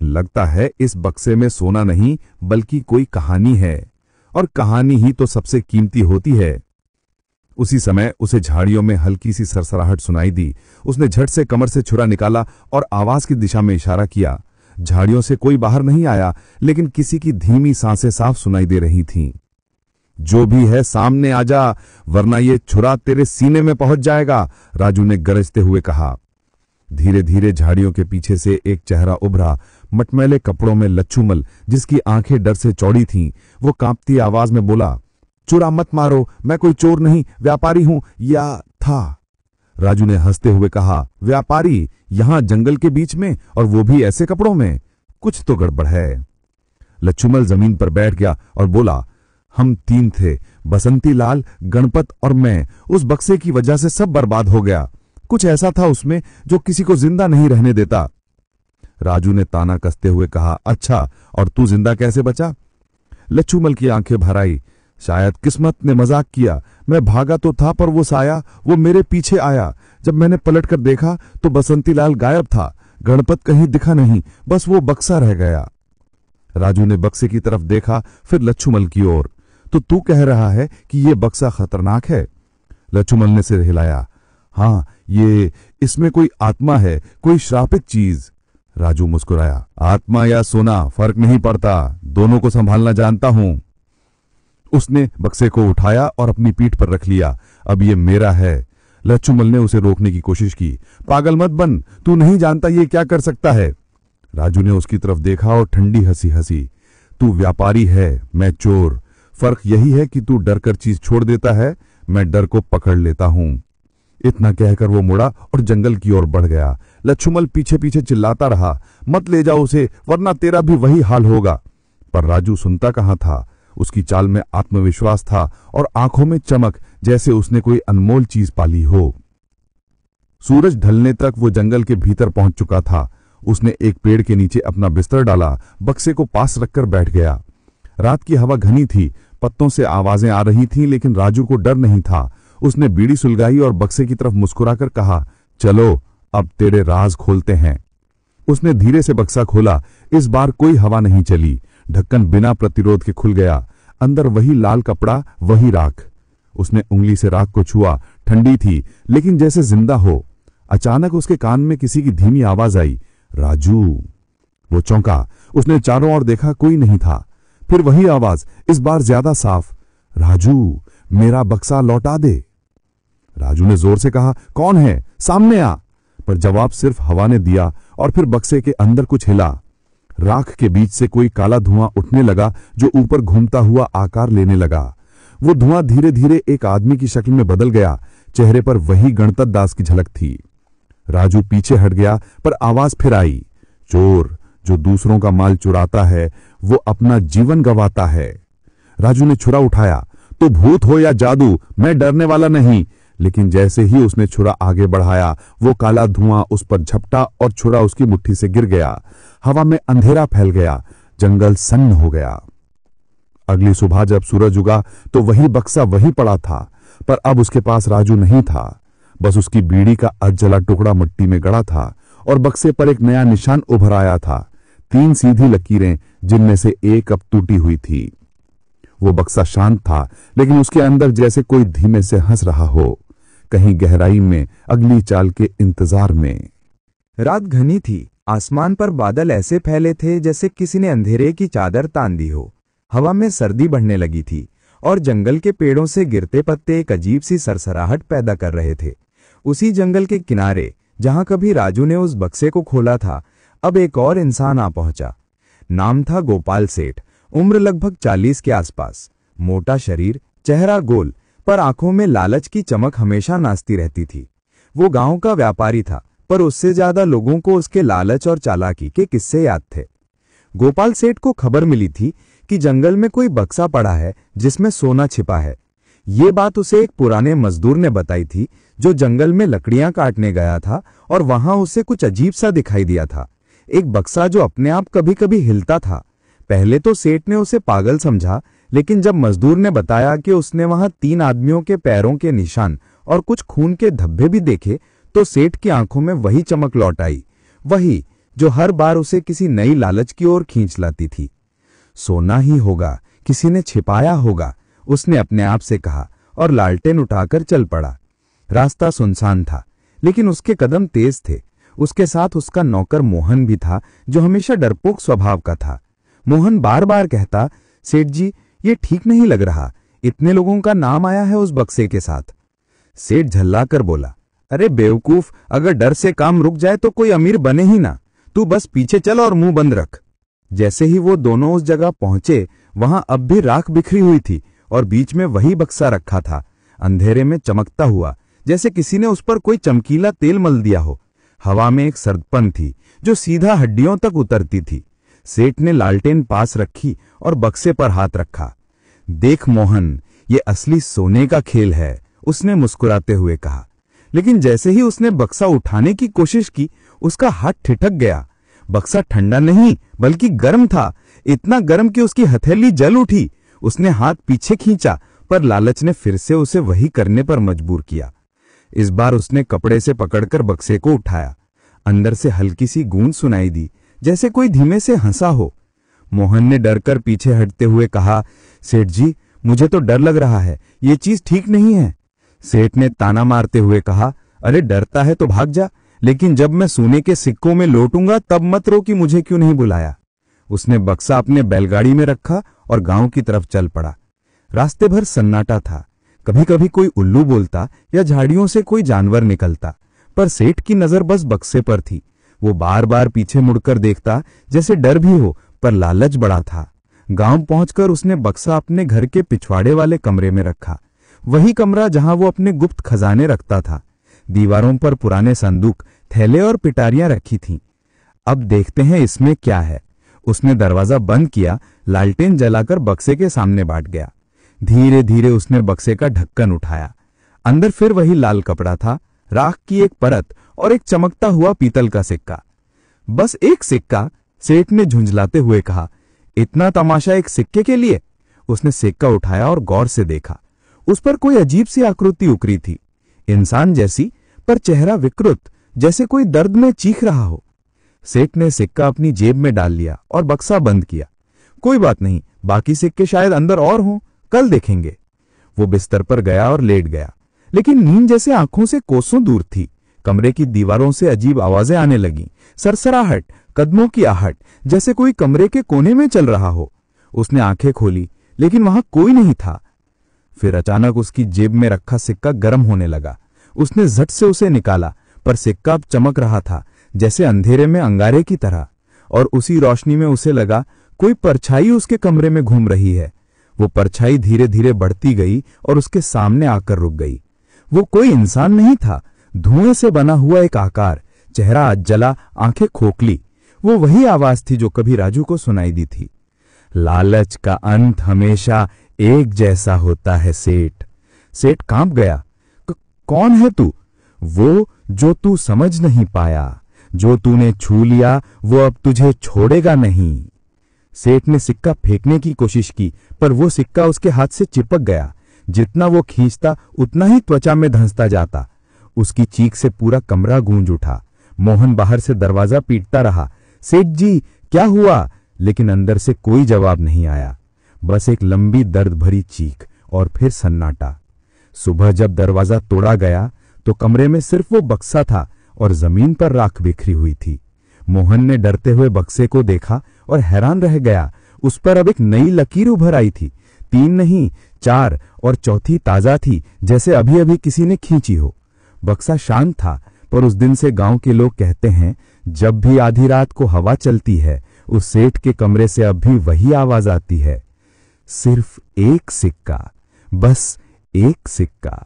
लगता है इस बक्से में सोना नहीं बल्कि कोई कहानी है, और कहानी ही तो सबसे कीमती होती है। उसी समय उसे झाड़ियों में हल्की सी सरसराहट सुनाई दी। उसने झट से कमर से छुरा निकाला और आवाज की दिशा में इशारा किया। झाड़ियों से कोई बाहर नहीं आया, लेकिन किसी की धीमी सांसें साफ सुनाई दे रही थीं। जो भी है सामने आ जा, वरना ये छुरा तेरे सीने में पहुंच जाएगा, राजू ने गरजते हुए कहा। धीरे धीरे झाड़ियों के पीछे से एक चेहरा उभरा, मटमैले कपड़ों में लच्छूमल, जिसकी आंखें डर से चौड़ी थीं। वो कांपती आवाज में बोला, चुरा मत मारो, मैं कोई चोर नहीं, व्यापारी हूं, या था। राजू ने हंसते हुए कहा, व्यापारी यहां जंगल के बीच में, और वो भी ऐसे कपड़ों में? कुछ तो गड़बड़ है। लच्छूमल जमीन पर बैठ गया और बोला, हम 3 थे, बसंती लाल, गणपत और मैं। उस बक्से की वजह से सब बर्बाद हो गया। कुछ ऐसा था उसमें जो किसी को जिंदा नहीं रहने देता। राजू ने ताना कसते हुए कहा, अच्छा, और तू जिंदा कैसे बचा? लच्छूमल की आंखें भर आई। शायद किस्मत ने मजाक किया। मैं भागा तो था, पर वो साया, वो मेरे पीछे आया। जब मैंने पलटकर देखा तो बसंती लाल गायब था, गणपत कहीं दिखा नहीं, बस वो बक्सा रह गया। राजू ने बक्से की तरफ देखा, फिर लच्छूमल की ओर। तो तू कह रहा है कि ये बक्सा खतरनाक है? लच्छूमल ने सिर हिलाया। हाँ, ये, इसमें कोई आत्मा है, कोई श्रापित चीज। राजू मुस्कुराया। आत्मा या सोना फर्क नहीं पड़ता, दोनों को संभालना जानता हूं। उसने बक्से को उठाया और अपनी पीठ पर रख लिया। अब ये मेरा है। लच्छूमल ने उसे रोकने की कोशिश की। पागल मत बन, तू नहीं जानता ये क्या कर सकता है। राजू ने उसकी तरफ देखा और ठंडी हंसी हंसी। तू व्यापारी है, मैं चोर। फर्क यही है कि तू डर कर चीज छोड़ देता है, मैं डर को पकड़ लेता हूं। इतना कहकर वो मुड़ा और जंगल की ओर बढ़ गया। लच्छूमल पीछे पीछे चिल्लाता रहा, मत ले जाओ उसे, वरना तेरा भी वही हाल होगा। पर राजू सुनता कहां था। उसकी चाल में आत्मविश्वास था और आंखों में चमक, जैसे उसने कोई अनमोल चीज पाली हो। सूरज ढलने तक वो जंगल के भीतर पहुंच चुका था। उसने एक पेड़ के नीचे अपना बिस्तर डाला, बक्से को पास रखकर बैठ गया। रात की हवा घनी थी, पत्तों से आवाजें आ रही थीं, लेकिन राजू को डर नहीं था। उसने बीड़ी सुलगाई और बक्से की तरफ मुस्कुराकर कहा, चलो अब तेरे राज खोलते हैं। उसने धीरे से बक्सा खोला। इस बार कोई हवा नहीं चली। ढक्कन बिना प्रतिरोध के खुल गया। अंदर वही लाल कपड़ा, वही राख। उसने उंगली से राख को छुआ। ठंडी थी, लेकिन जैसे जिंदा हो। अचानक उसके कान में किसी की धीमी आवाज आई, राजू। वो चौंका। उसने चारों ओर देखा, कोई नहीं था। फिर वही आवाज, इस बार ज्यादा साफ, राजू, मेरा बक्सा लौटा दे। राजू ने जोर से कहा, कौन है, सामने आ। पर जवाब सिर्फ हवा ने दिया, और फिर बक्से के अंदर कुछ हिला। राख के बीच से कोई काला धुआं उठने लगा, जो ऊपर घूमता हुआ आकार लेने लगा। वो धुआं धीरे धीरे एक आदमी की शक्ल में बदल गया। चेहरे पर वही गणपत दास की झलक थी। राजू पीछे हट गया, पर आवाज फिर आई, चोर जो दूसरों का माल चुराता है, वो अपना जीवन गंवाता है। राजू ने छुरा उठाया। तो भूत हो या जादू, मैं डरने वाला नहीं। लेकिन जैसे ही उसने छुरा आगे बढ़ाया, वो काला धुआं उस पर झपटा और छुरा उसकी मुट्ठी से गिर गया। हवा में अंधेरा फैल गया। जंगल सन्न हो गया। अगली सुबह जब सूरज उगा तो वही बक्सा वहीं पड़ा था, पर अब उसके पास राजू नहीं था। बस उसकी बीड़ी का अधजला टुकड़ा मिट्टी में गड़ा था और बक्से पर एक नया निशान उभर आया था। 3 सीधी लकीरें, जिनमें से एक अब टूटी हुई थी। वो बक्सा शांत था, लेकिन उसके अंदर जैसे कोई धीमे से हंस रहा हो। कहीं गहराई में अगली चाल के इंतजार में। रात घनी थी। आसमान पर बादल ऐसे फैले थे जैसे किसी ने अंधेरे की चादर तान दी हो। हवा में सर्दी बढ़ने लगी थी और जंगल के पेड़ों से गिरते पत्ते एक अजीब सी सरसराहट पैदा कर रहे थे। उसी जंगल के किनारे जहां कभी राजू ने उस बक्से को खोला था, अब एक और इंसान आ पहुंचा। नाम था गोपाल सेठ। उम्र लगभग 40 के आसपास। मोटा शरीर, चेहरा गोल, पर आंखों में लालच की चमक हमेशा नाचती रहती थी। वो गांव का व्यापारी था, पर उससे ज्यादा लोगों को उसके लालच और चालाकी के किस्से याद थे। गोपाल सेठ को खबर मिली थी कि जंगल में कोई बक्सा पड़ा है जिसमें सोना छिपा है। ये बात उसे एक पुराने मजदूर ने बताई थी जो जंगल में लकड़ियां काटने गया था और वहां उसे कुछ अजीब सा दिखाई दिया था। एक बक्सा जो अपने आप कभी कभी हिलता था। पहले तो सेठ ने उसे पागल समझा, लेकिन जब मजदूर ने बताया कि उसने वहां 3 आदमियों के पैरों के निशान और कुछ खून के धब्बे भी देखे, तो सेठ की आंखों में वही चमक लौट आई, वही जो हर बार उसे किसी नई लालच की ओर खींच लाती थी। सोना ही होगा, किसी ने छिपाया होगा, उसने अपने आप से कहा और लालटेन उठाकर चल पड़ा। रास्ता सुनसान था, लेकिन उसके कदम तेज थे। उसके साथ उसका नौकर मोहन भी था, जो हमेशा डरपोक स्वभाव का था। मोहन बार बार कहता, सेठ जी, ये ठीक नहीं लग रहा, इतने लोगों का नाम आया है उस बक्से के साथ। सेठ झल्लाकर बोला, अरे बेवकूफ, अगर डर से काम रुक जाए तो कोई अमीर बने ही ना। तू बस पीछे चल और मुंह बंद रख। जैसे ही वो दोनों उस जगह पहुंचे, वहां अब भी राख बिखरी हुई थी और बीच में वही बक्सा रखा था, अंधेरे में चमकता हुआ, जैसे किसी ने उस पर कोई चमकीला तेल मल दिया हो। हवा में एक सर्दपन थी जो सीधा हड्डियों तक उतरती थी। सेठ ने लालटेन पास रखी और बक्से पर हाथ रखा। देख मोहन, ये असली सोने का खेल है, उसने मुस्कुराते हुए कहा। लेकिन जैसे ही उसने बक्सा उठाने की कोशिश की, उसका हाथ ठिठक गया। बक्सा ठंडा नहीं बल्कि गर्म था, इतना गर्म कि उसकी हथेली जल उठी। उसने हाथ पीछे खींचा, पर लालच ने फिर से उसे वही करने पर मजबूर किया। इस बार उसने कपड़े से पकड़कर बक्से को उठाया। अंदर से हल्की सी गूंज सुनाई दी, जैसे कोई धीमे से हंसा हो। मोहन ने डरकर पीछे हटते हुए कहा, सेठ जी, मुझे तो डर लग रहा है, ये चीज ठीक नहीं है। सेठ ने ताना मारते हुए कहा, अरे डरता है तो भाग जा, लेकिन जब मैं सोने के सिक्कों में लौटूंगा तब मत रो कि मुझे क्यों नहीं बुलाया। उसने बक्सा अपने बैलगाड़ी में रखा और गांव की तरफ चल पड़ा। रास्ते भर सन्नाटा था। कभी कभी कोई उल्लू बोलता या झाड़ियों से कोई जानवर निकलता, पर सेठ की नजर बस बक्से पर थी। वो बार बार पीछे मुड़कर देखता, जैसे डर भी हो, पर लालच बड़ा था। गांव पहुंचकर उसने बक्सा अपने घर के पिछवाड़े वाले कमरे में रखा, वही कमरा जहां वो अपने गुप्त खजाने रखता था। दीवारों पर पुराने संदूक, थैले और पिटारियां रखी थीं। अब देखते हैं इसमें क्या है। उसने दरवाजा बंद किया, लालटेन जलाकर बक्से के सामने बैठ गया। धीरे धीरे उसने बक्से का ढक्कन उठाया। अंदर फिर वही लाल कपड़ा था, राख की एक परत और एक चमकता हुआ पीतल का सिक्का। बस एक सिक्का, सेठ ने झुंझलाते हुए कहा। इतना तमाशा एक सिक्के के लिए? उसने सिक्का उठाया और गौर से देखा। उस पर कोई अजीब सी आकृति उकरी थी, इंसान जैसी, पर चेहरा विकृत, जैसे कोई दर्द में चीख रहा हो। सेठ ने सिक्का अपनी जेब में डाल लिया और बक्सा बंद किया। कोई बात नहीं, बाकी सिक्के शायद अंदर और हों, कल देखेंगे। वो बिस्तर पर गया और लेट गया, लेकिन नींद जैसे आंखों से कोसों दूर थी। कमरे की दीवारों से अजीब आवाजें आने लगीं, सरसराहट, कदमों की आहट, जैसे कोई कमरे के कोने में चल रहा हो। उसने आंखें खोली, लेकिन वहां कोई नहीं था। फिर अचानक उसकी जेब में रखा सिक्का गर्म होने लगा। उसने झट से उसे निकाला, पर सिक्का अब चमक रहा था, जैसे अंधेरे में अंगारे की तरह। और उसी रोशनी में उसे लगा कोई परछाई उसके कमरे में घूम रही है। वो परछाई धीरे धीरे बढ़ती गई और उसके सामने आकर रुक गई। वो कोई इंसान नहीं था, धुएं से बना हुआ एक आकार, चेहरा जला, आंखें खोखली। वो वही आवाज थी जो कभी राजू को सुनाई दी थी। लालच का अंत हमेशा एक जैसा होता है सेठ। सेठ कांप गया। कौन है तू? वो जो तू समझ नहीं पाया, जो तूने छू लिया वो अब तुझे छोड़ेगा नहीं। सेठ ने सिक्का फेंकने की कोशिश की, पर वो सिक्का उसके हाथ से चिपक गया। जितना वो खींचता उतना ही त्वचा में धंसता जाता। उसकी चीख से पूरा कमरा गूंज उठा। मोहन बाहर से दरवाजा पीटता रहा, सेठ जी क्या हुआ? लेकिन अंदर से कोई जवाब नहीं आया, बस एक लंबी दर्द भरी चीख और फिर सन्नाटा। सुबह जब दरवाजा तोड़ा गया तो कमरे में सिर्फ वो बक्सा था और जमीन पर राख बिखरी हुई थी। मोहन ने डरते हुए बक्से को देखा और हैरान रह गया। उस पर अब एक नई लकीर उभर आई थी। 3 नहीं 4 और चौथी ताजा थी, जैसे अभी अभी किसी ने खींची हो। बक्सा शांत था, पर उस दिन से गांव के लोग कहते हैं जब भी आधी रात को हवा चलती है उस सेठ के कमरे से अब भी वही आवाज आती है, सिर्फ एक सिक्का, बस एक सिक्का।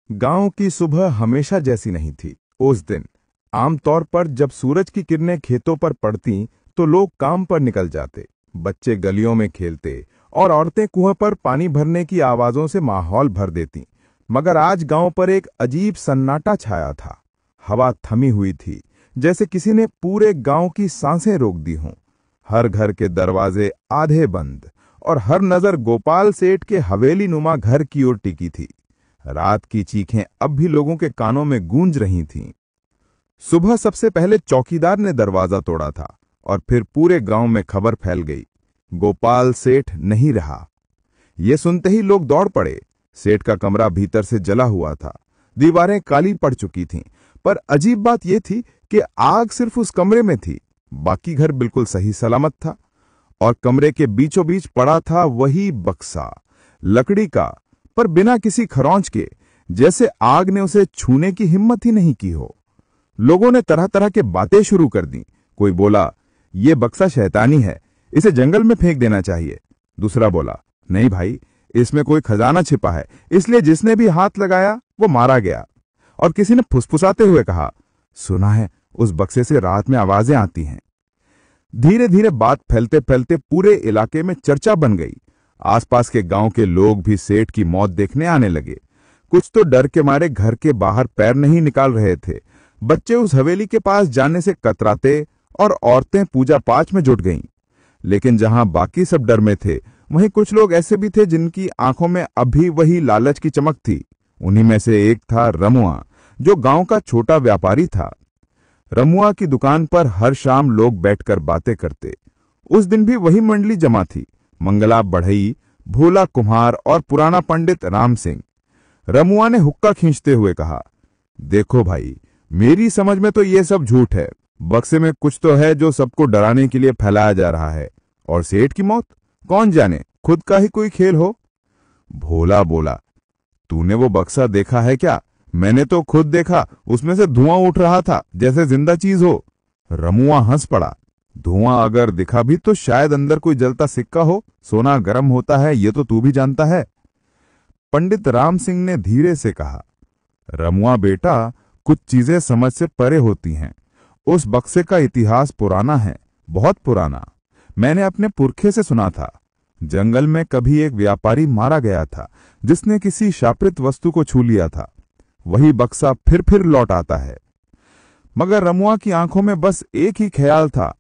गांव की सुबह हमेशा जैसी नहीं थी। उस दिन आमतौर पर जब सूरज की किरणें खेतों पर पड़ती तो लोग काम पर निकल जाते, बच्चे गलियों में खेलते और औरतें कुएं पर पानी भरने की आवाजों से माहौल भर देती। मगर आज गांव पर एक अजीब सन्नाटा छाया था। हवा थमी हुई थी, जैसे किसी ने पूरे गांव की सांसें रोक दी हों। हर घर के दरवाजे आधे बंद और हर नजर गोपाल सेठ के हवेली नुमा घर की ओर टिकी थी। रात की चीखें अब भी लोगों के कानों में गूंज रही थीं। सुबह सबसे पहले चौकीदार ने दरवाजा तोड़ा था और फिर पूरे गांव में खबर फैल गई, गोपाल सेठ नहीं रहा। ये सुनते ही लोग दौड़ पड़े। सेठ का कमरा भीतर से जला हुआ था, दीवारें काली पड़ चुकी थीं, पर अजीब बात यह थी कि आग सिर्फ उस कमरे में थी, बाकी घर बिल्कुल सही सलामत था। और कमरे के बीचों बीच पड़ा था वही बक्सा, लकड़ी का, पर बिना किसी खरौंच के, जैसे आग ने उसे छूने की हिम्मत ही नहीं की हो। लोगों ने तरह तरह के बातें शुरू कर दी। कोई बोला ये बक्सा शैतानी है, इसे जंगल में फेंक देना चाहिए। दूसरा बोला नहीं भाई, इसमें कोई खजाना छिपा है, इसलिए जिसने भी हाथ लगाया वो मारा गया। और किसी ने फुसफुसाते हुए कहा सुना है उस बक्से से रात में आवाजें आती हैं। धीरे धीरे बात फैलते फैलते पूरे इलाके में चर्चा बन गई। आसपास के गांव के लोग भी सेठ की मौत देखने आने लगे। कुछ तो डर के मारे घर के बाहर पैर नहीं निकाल रहे थे। बच्चे उस हवेली के पास जाने से कतराते और औरतें पूजा पाठ में जुट गईं। लेकिन जहां बाकी सब डर में थे, वहीं कुछ लोग ऐसे भी थे जिनकी आंखों में अभी वही लालच की चमक थी। उन्हीं में से एक था रमुआ, जो गांव का छोटा व्यापारी था। रमुआ की दुकान पर हर शाम लोग बैठकर बातें करते। उस दिन भी वही मंडली जमा थी, मंगला बढ़ई, भोला कुम्हार और पुराना पंडित राम सिंह। रमुआ ने हुक्का खींचते हुए कहा, देखो भाई, मेरी समझ में तो ये सब झूठ है। बक्से में कुछ तो है जो सबको डराने के लिए फैलाया जा रहा है, और सेठ की मौत कौन जाने खुद का ही कोई खेल हो। भोला बोला, तूने वो बक्सा देखा है क्या? मैंने तो खुद देखा, उसमें से धुआं उठ रहा था जैसे जिंदा चीज हो। रमुआ हंस पड़ा, धुआं अगर दिखा भी तो शायद अंदर कोई जलता सिक्का हो। सोना गर्म होता है, ये तो तू भी जानता है। पंडित राम सिंह ने धीरे से कहा, रमुआ बेटा, कुछ चीजें समझ से परे होती हैं। उस बक्से का इतिहास पुराना है, बहुत पुराना। मैंने अपने पुरखे से सुना था, जंगल में कभी एक व्यापारी मारा गया था जिसने किसी शापित वस्तु को छू लिया था। वही बक्सा फिर लौट आता है। मगर रमुआ की आंखों में बस एक ही ख्याल था,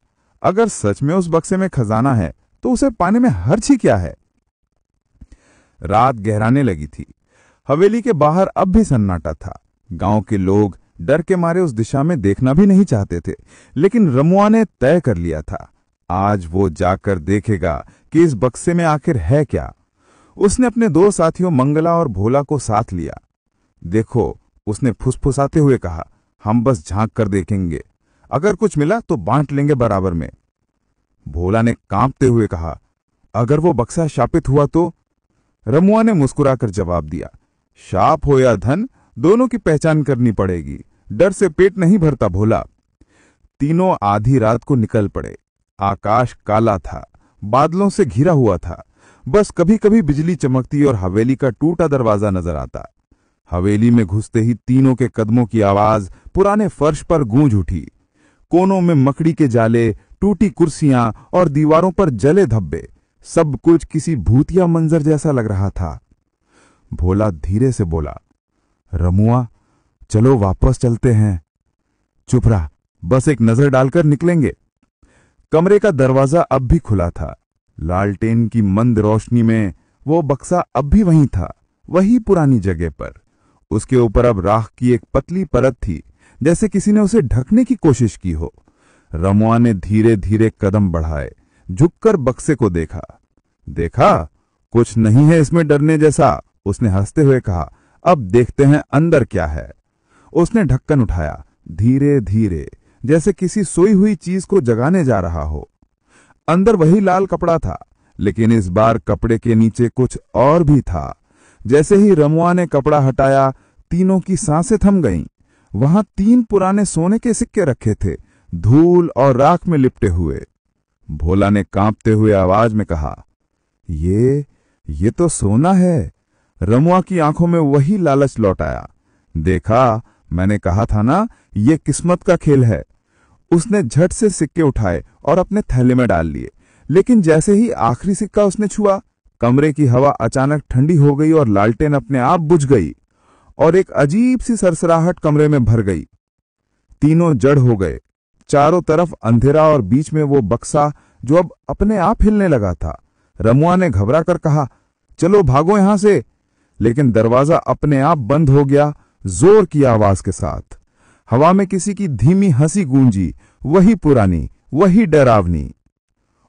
अगर सच में उस बक्से में खजाना है तो उसे पाने में हर्ज ही क्या है। रात गहराने लगी थी। हवेली के बाहर अब भी सन्नाटा था। गांव के लोग डर के मारे उस दिशा में देखना भी नहीं चाहते थे, लेकिन रमुआ ने तय कर लिया था, आज वो जाकर देखेगा कि इस बक्से में आखिर है क्या। उसने अपने 2 साथियों मंगला और भोला को साथ लिया। देखो, उसने फुसफुसाते हुए कहा, हम बस झांक कर देखेंगे, अगर कुछ मिला तो बांट लेंगे बराबर में। भोला ने कांपते हुए कहा, अगर वो बक्सा शापित हुआ तो? रमुआ ने मुस्कुराकर जवाब दिया, शाप हो या धन, दोनों की पहचान करनी पड़ेगी। डर से पेट नहीं भरता भोला। तीनों आधी रात को निकल पड़े। आकाश काला था, बादलों से घिरा हुआ था, बस कभी कभी बिजली चमकती और हवेली का टूटा दरवाजा नजर आता। हवेली में घुसते ही तीनों के कदमों की आवाज पुराने फर्श पर गूंज उठी। कोनों में मकड़ी के जाले, टूटी कुर्सियां और दीवारों पर जले धब्बे, सब कुछ किसी भूतिया मंजर जैसा लग रहा था। भोला धीरे से बोला, रमुआ, चलो वापस चलते हैं। चुप रहा, बस एक नजर डालकर निकलेंगे। कमरे का दरवाजा अब भी खुला था। लालटेन की मंद रोशनी में वो बक्सा अब भी वहीं था, वही पुरानी जगह पर। उसके ऊपर अब राख की एक पतली परत थी, जैसे किसी ने उसे ढकने की कोशिश की हो। रमुआ ने धीरे धीरे कदम बढ़ाए, झुककर बक्से को देखा। देखा, कुछ नहीं है इसमें डरने जैसा, उसने हंसते हुए कहा, अब देखते हैं अंदर क्या है। उसने ढक्कन उठाया, धीरे धीरे, जैसे किसी सोई हुई चीज को जगाने जा रहा हो। अंदर वही लाल कपड़ा था, लेकिन इस बार कपड़े के नीचे कुछ और भी था। जैसे ही रमुआ ने कपड़ा हटाया, तीनों की सांसें थम गईं। वहां 3 पुराने सोने के सिक्के रखे थे, धूल और राख में लिपटे हुए। भोला ने कांपते हुए आवाज में कहा, ये तो सोना है। रमुआ की आंखों में वही लालच लौट आया। देखा, मैंने कहा था ना, ये किस्मत का खेल है। उसने झट से सिक्के उठाए और अपने थैले में डाल लिए, लेकिन जैसे ही आखिरी सिक्का उसने छुआ, कमरे की हवा अचानक ठंडी हो गई और लालटेन अपने आप बुझ गई और एक अजीब सी सरसराहट कमरे में भर गई। तीनों जड़ हो गए। चारों तरफ अंधेरा और बीच में वो बक्सा जो अब अपने आप हिलने लगा था। रमुआ ने घबरा कर कहा, चलो भागो यहां से, लेकिन दरवाजा अपने आप बंद हो गया, जोर की आवाज के साथ। हवा में किसी की धीमी हंसी गूंजी, वही पुरानी, वही डरावनी।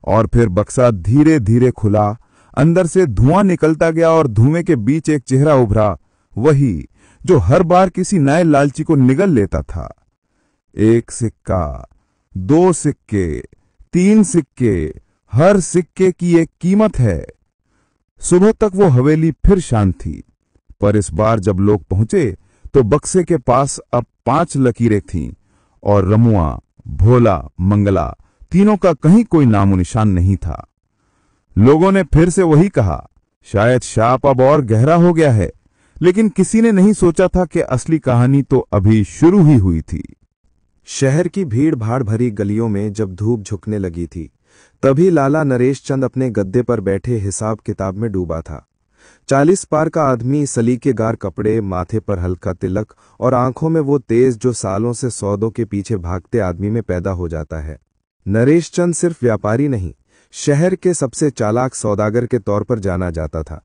और फिर बक्सा धीरे धीरे खुला, अंदर से धुआं निकलता गया और धुएं के बीच एक चेहरा उभरा, वही जो हर बार किसी नए लालची को निगल लेता था। 1 सिक्का, 2 सिक्के, 3 सिक्के, हर सिक्के की एक कीमत है। सुबह तक वो हवेली फिर शांत थी, पर इस बार जब लोग पहुंचे तो बक्से के पास अब 5 लकीरें थीं और रमुआ, भोला, मंगला, तीनों का कहीं कोई नामो निशान नहीं था। लोगों ने फिर से वही कहा, शायद शाप अब और गहरा हो गया है, लेकिन किसी ने नहीं सोचा था कि असली कहानी तो अभी शुरू ही हुई थी। शहर की भीड़ भाड़ भरी गलियों में जब धूप झुकने लगी थी, तभी लाला नरेश चंद अपने गद्दे पर बैठे हिसाब किताब में डूबा था। 40 पार का आदमी, सलीकेदार कपड़े, माथे पर हल्का तिलक और आंखों में वो तेज जो सालों से सौदों के पीछे भागते आदमी में पैदा हो जाता है। नरेश चंद सिर्फ व्यापारी नहीं, शहर के सबसे चालाक सौदागर के तौर पर जाना जाता था,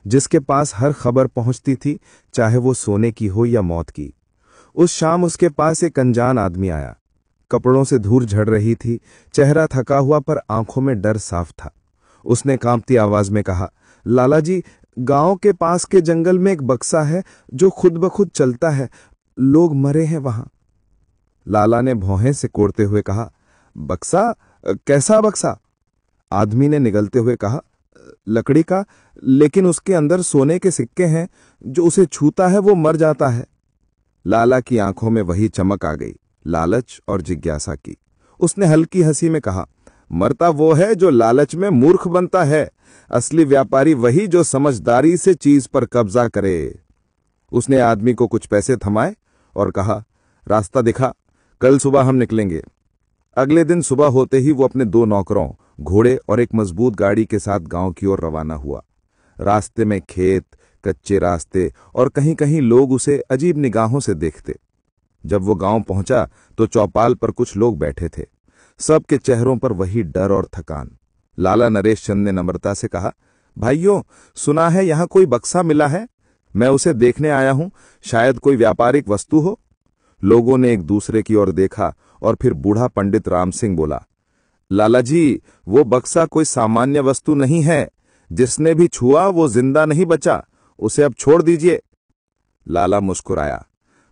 जिसके पास हर खबर पहुंचती थी, चाहे वो सोने की हो या मौत की। उस शाम उसके पास एक अनजान आदमी आया। कपड़ों से धूल झड़ रही थी, चेहरा थका हुआ पर आंखों में डर साफ था। उसने कांपती आवाज में कहा, लाला जी, गांव के पास के जंगल में एक बक्सा है जो खुद ब खुद चलता है, लोग मरे हैं वहां। लाला ने भौहें से कोड़ते हुए कहा, बक्सा? कैसा बक्सा? आदमी ने निगलते हुए कहा, लकड़ी का, लेकिन उसके अंदर सोने के सिक्के हैं, जो उसे छूता है वो मर जाता है। लाला की आंखों में वही चमक आ गई, लालच और जिज्ञासा की। उसने हल्की हंसी में कहा, मरता वो है जो लालच में मूर्ख बनता है, असली व्यापारी वही जो समझदारी से चीज पर कब्जा करे। उसने आदमी को कुछ पैसे थमाए और कहा, रास्ता दिखा, कल सुबह हम निकलेंगे। अगले दिन सुबह होते ही वो अपने 2 नौकरों, घोड़े और एक मजबूत गाड़ी के साथ गांव की ओर रवाना हुआ। रास्ते में खेत, कच्चे रास्ते और कहीं कहीं लोग उसे अजीब निगाहों से देखते। जब वो गांव पहुंचा तो चौपाल पर कुछ लोग बैठे थे, सबके चेहरों पर वही डर और थकान। लाला नरेश चंद ने नम्रता से कहा, भाइयों, सुना है यहां कोई बक्सा मिला है, मैं उसे देखने आया हूं, शायद कोई व्यापारिक वस्तु हो। लोगों ने एक दूसरे की ओर देखा और फिर बूढ़ा पंडित राम सिंह बोला, लाला जी, वो बक्सा कोई सामान्य वस्तु नहीं है, जिसने भी छुआ वो जिंदा नहीं बचा, उसे अब छोड़ दीजिए। लाला मुस्कुराया,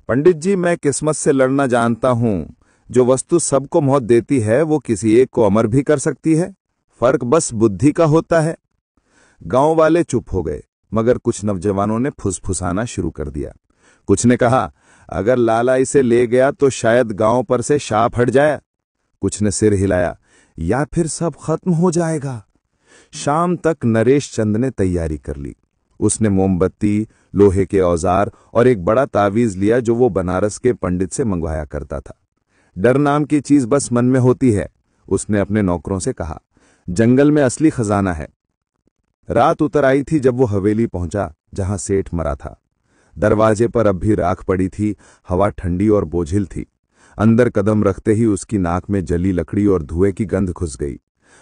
पंडित जी, मैं किस्मत से लड़ना जानता हूं, जो वस्तु सबको मौत देती है वो किसी एक को अमर भी कर सकती है, फर्क बस बुद्धि का होता है। गांव वाले चुप हो गए, मगर कुछ नौजवानों ने फुसफुसाना शुरू कर दिया। कुछ ने कहा, अगर लाला इसे ले गया तो शायद गांव पर से शाप हट जाए। कुछ ने सिर हिलाया, या फिर सब खत्म हो जाएगा। शाम तक नरेश चंद ने तैयारी कर ली। उसने मोमबत्ती, लोहे के औजार और एक बड़ा तावीज लिया जो वो बनारस के पंडित से मंगवाया करता था। डर नाम की चीज बस मन में होती है, उसने अपने नौकरों से कहा, जंगल में असली खजाना है। रात उतर आई थी जब वो हवेली पहुंचा जहां सेठ मरा था। दरवाजे पर अब भी राख पड़ी थी, हवा ठंडी और बोझिल थी। अंदर कदम रखते ही उसकी नाक में जली लकड़ी और धुएं की गंध घुस गई,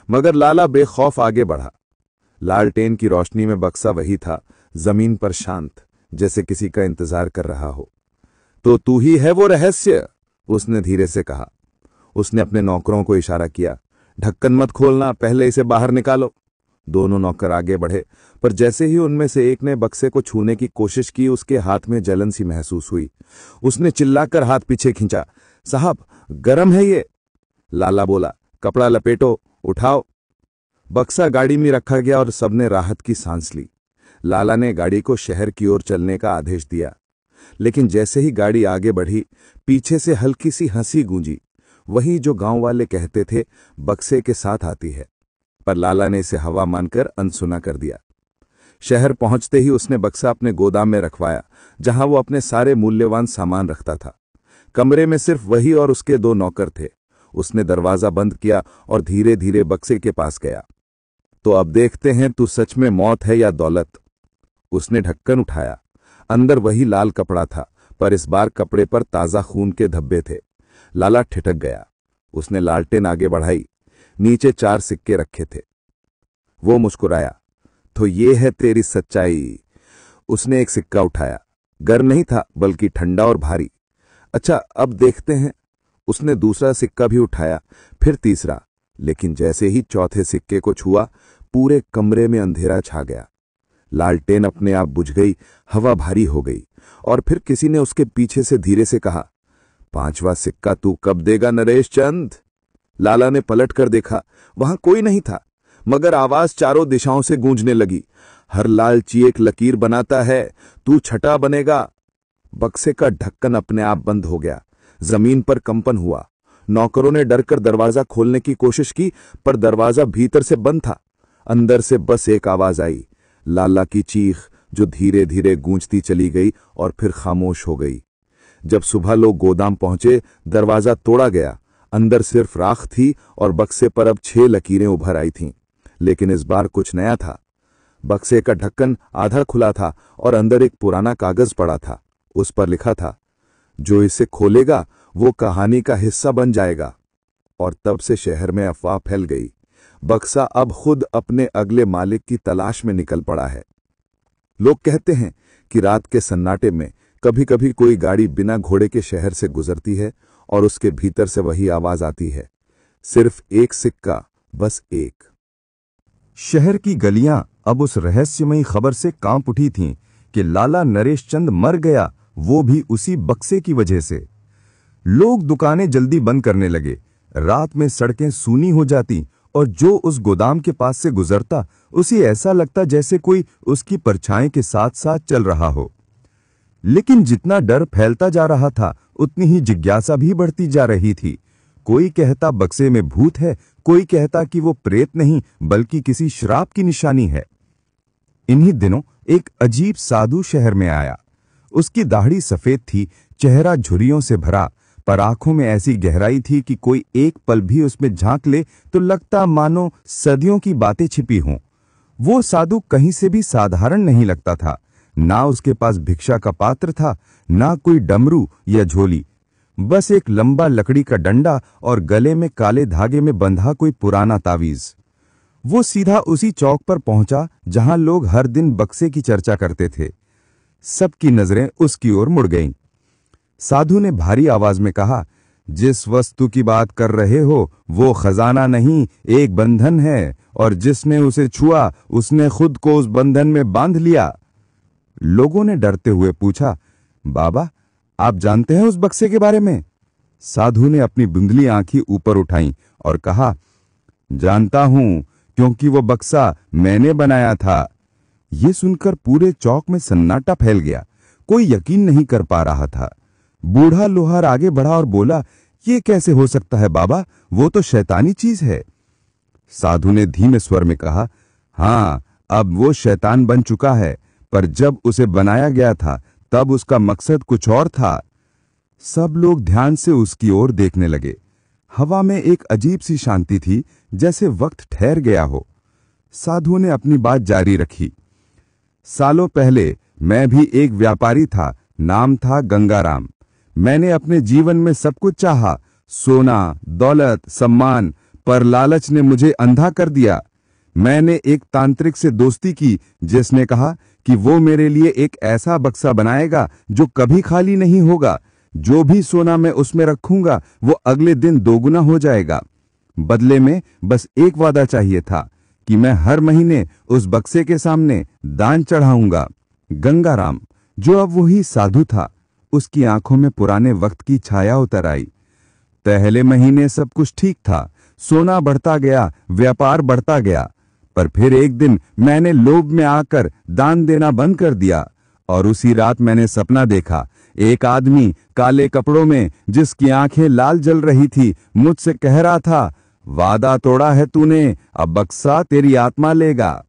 मगर लाला बेखौफ आगे बढ़ा। लालटेन की रोशनी में बक्सा वही था, जमीन पर शांत, जैसे किसी का इंतजार कर रहा हो। तो तू ही है वो रहस्य, उसने धीरे से कहा। उसने अपने नौकरों को इशारा किया, ढक्कन मत खोलना, पहले इसे बाहर निकालो। दोनों नौकर आगे बढ़े, पर जैसे ही उनमें से एक ने बक्से को छूने की कोशिश की, उसके हाथ में जलन सी महसूस हुई। उसने चिल्लाकर हाथ पीछे खींचा। साहब, गरम है ये। लाला बोला, कपड़ा लपेटो, उठाओ। बक्सा गाड़ी में रखा गया और सबने राहत की सांस ली। लाला ने गाड़ी को शहर की ओर चलने का आदेश दिया, लेकिन जैसे ही गाड़ी आगे बढ़ी, पीछे से हल्की सी हंसी गूंजी, वही जो गांव वाले कहते थे बक्से के साथ आती है। पर लाला ने इसे हवा मानकर अनसुना कर दिया। शहर पहुंचते ही उसने बक्सा अपने गोदाम में रखवाया, जहां वो अपने सारे मूल्यवान सामान रखता था। कमरे में सिर्फ वही और उसके 2 नौकर थे। उसने दरवाजा बंद किया और धीरे धीरे बक्से के पास गया। तो अब देखते हैं तू सच में मौत है या दौलत। उसने ढक्कन उठाया। अंदर वही लाल कपड़ा था, पर इस बार कपड़े पर ताजा खून के धब्बे थे। लाला ठिठक गया। उसने लालटेन आगे बढ़ाई। नीचे 4 सिक्के रखे थे। वो मुस्कुराया। तो ये है तेरी सच्चाई। उसने एक सिक्का उठाया। गर्म नहीं था, बल्कि ठंडा और भारी। अच्छा, अब देखते हैं। उसने दूसरा सिक्का भी उठाया, फिर तीसरा, लेकिन जैसे ही चौथे सिक्के को छुआ, पूरे कमरे में अंधेरा छा गया। लालटेन अपने आप बुझ गई, हवा भारी हो गई, और फिर किसी ने उसके पीछे से धीरे से कहा, 5वां सिक्का तू कब देगा नरेश चंद? लाला ने पलट कर देखा। वहां कोई नहीं था, मगर आवाज चारों दिशाओं से गूंजने लगी। हर लालची एक लकीर बनाता है, तू छठा बनेगा। बक्से का ढक्कन अपने आप बंद हो गया। जमीन पर कंपन हुआ। नौकरों ने डरकर दरवाजा खोलने की कोशिश की, पर दरवाजा भीतर से बंद था। अंदर से बस एक आवाज आई, लाला की चीख, जो धीरे धीरे गूंजती चली गई और फिर खामोश हो गई। जब सुबह लोग गोदाम पहुंचे, दरवाजा तोड़ा गया। अंदर सिर्फ राख थी और बक्से पर अब 6 लकीरें उभर आई थीं। लेकिन इस बार कुछ नया था। बक्से का ढक्कन आधा खुला था और अंदर एक पुराना कागज पड़ा था। उस पर लिखा था, जो इसे खोलेगा वो कहानी का हिस्सा बन जाएगा। और तब से शहर में अफवाह फैल गई। बक्सा अब खुद अपने अगले मालिक की तलाश में निकल पड़ा है। लोग कहते हैं कि रात के सन्नाटे में कभी कभी कोई गाड़ी बिना घोड़े के शहर से गुजरती है और उसके भीतर से वही आवाज आती है, सिर्फ एक सिक्का, बस एक। शहर की गलियां अब उस रहस्यमयी खबर से कांप उठी थीं कि लाला नरेश चंद मर गया, वो भी उसी बक्से की वजह से। लोग दुकानें जल्दी बंद करने लगे। रात में सड़कें सूनी हो जाती और जो उस गोदाम के पास से गुजरता, उसे ऐसा लगता जैसे कोई उसकी परछाई के साथ साथ चल रहा हो। लेकिन जितना डर फैलता जा रहा था, उतनी ही जिज्ञासा भी बढ़ती जा रही थी। कोई कहता बक्से में भूत है, कोई कहता कि वो प्रेत नहीं बल्कि किसी श्राप की निशानी है। इन्हीं दिनों एक अजीब साधु शहर में आया। उसकी दाढ़ी सफेद थी, चेहरा झुर्रियों से भरा, पर आंखों में ऐसी गहराई थी कि कोई एक पल भी उसमें झांक ले तो लगता मानो सदियों की बातें छिपी हों। वो साधु कहीं से भी साधारण नहीं लगता था। ना उसके पास भिक्षा का पात्र था, ना कोई डमरू या झोली, बस एक लंबा लकड़ी का डंडा और गले में काले धागे में बंधा कोई पुराना तावीज। वो सीधा उसी चौक पर पहुंचा जहां लोग हर दिन बक्से की चर्चा करते थे। सबकी नजरें उसकी ओर मुड़ गईं। साधु ने भारी आवाज में कहा, जिस वस्तु की बात कर रहे हो वो खजाना नहीं, एक बंधन है, और जिसने उसे छुआ उसने खुद को उस बंधन में बांध लिया। लोगों ने डरते हुए पूछा, बाबा आप जानते हैं उस बक्से के बारे में? साधु ने अपनी धुंधली आंखें ऊपर उठाईं और कहा, जानता हूं, क्योंकि वो बक्सा मैंने बनाया था। ये सुनकर पूरे चौक में सन्नाटा फैल गया। कोई यकीन नहीं कर पा रहा था। बूढ़ा लोहार आगे बढ़ा और बोला, ये कैसे हो सकता है बाबा, वो तो शैतानी चीज है। साधु ने धीमे स्वर में कहा, हाँ, अब वो शैतान बन चुका है, पर जब उसे बनाया गया था तब उसका मकसद कुछ और था। सब लोग ध्यान से उसकी ओर देखने लगे। हवा में एक अजीब सी शांति थी, जैसे वक्त ठहर गया हो। साधु ने अपनी बात जारी रखी, सालों पहले मैं भी एक व्यापारी था, नाम था गंगाराम। मैंने अपने जीवन में सब कुछ चाहा, सोना, दौलत, सम्मान, पर लालच ने मुझे अंधा कर दिया। मैंने एक तांत्रिक से दोस्ती की, जिसने कहा कि वो मेरे लिए एक ऐसा बक्सा बनाएगा जो कभी खाली नहीं होगा। जो भी सोना मैं उसमें रखूंगा वो अगले दिन दोगुना हो जाएगा। बदले में बस एक वादा चाहिए था कि मैं हर महीने उस बक्से के सामने दान चढ़ाऊंगा। गंगाराम, जो अब वही साधु था, उसकी आंखों में पुराने वक्त की छाया उतर आई। पहले महीने सब कुछ ठीक था, सोना बढ़ता गया, व्यापार बढ़ता गया। पर फिर एक दिन मैंने लोभ में आकर दान देना बंद कर दिया और उसी रात मैंने सपना देखा। एक आदमी काले कपड़ों में, जिसकी आंखें लाल जल रही थी, मुझसे कह रहा था, वादा तोड़ा है तूने, अब बक्सा तेरी आत्मा लेगा।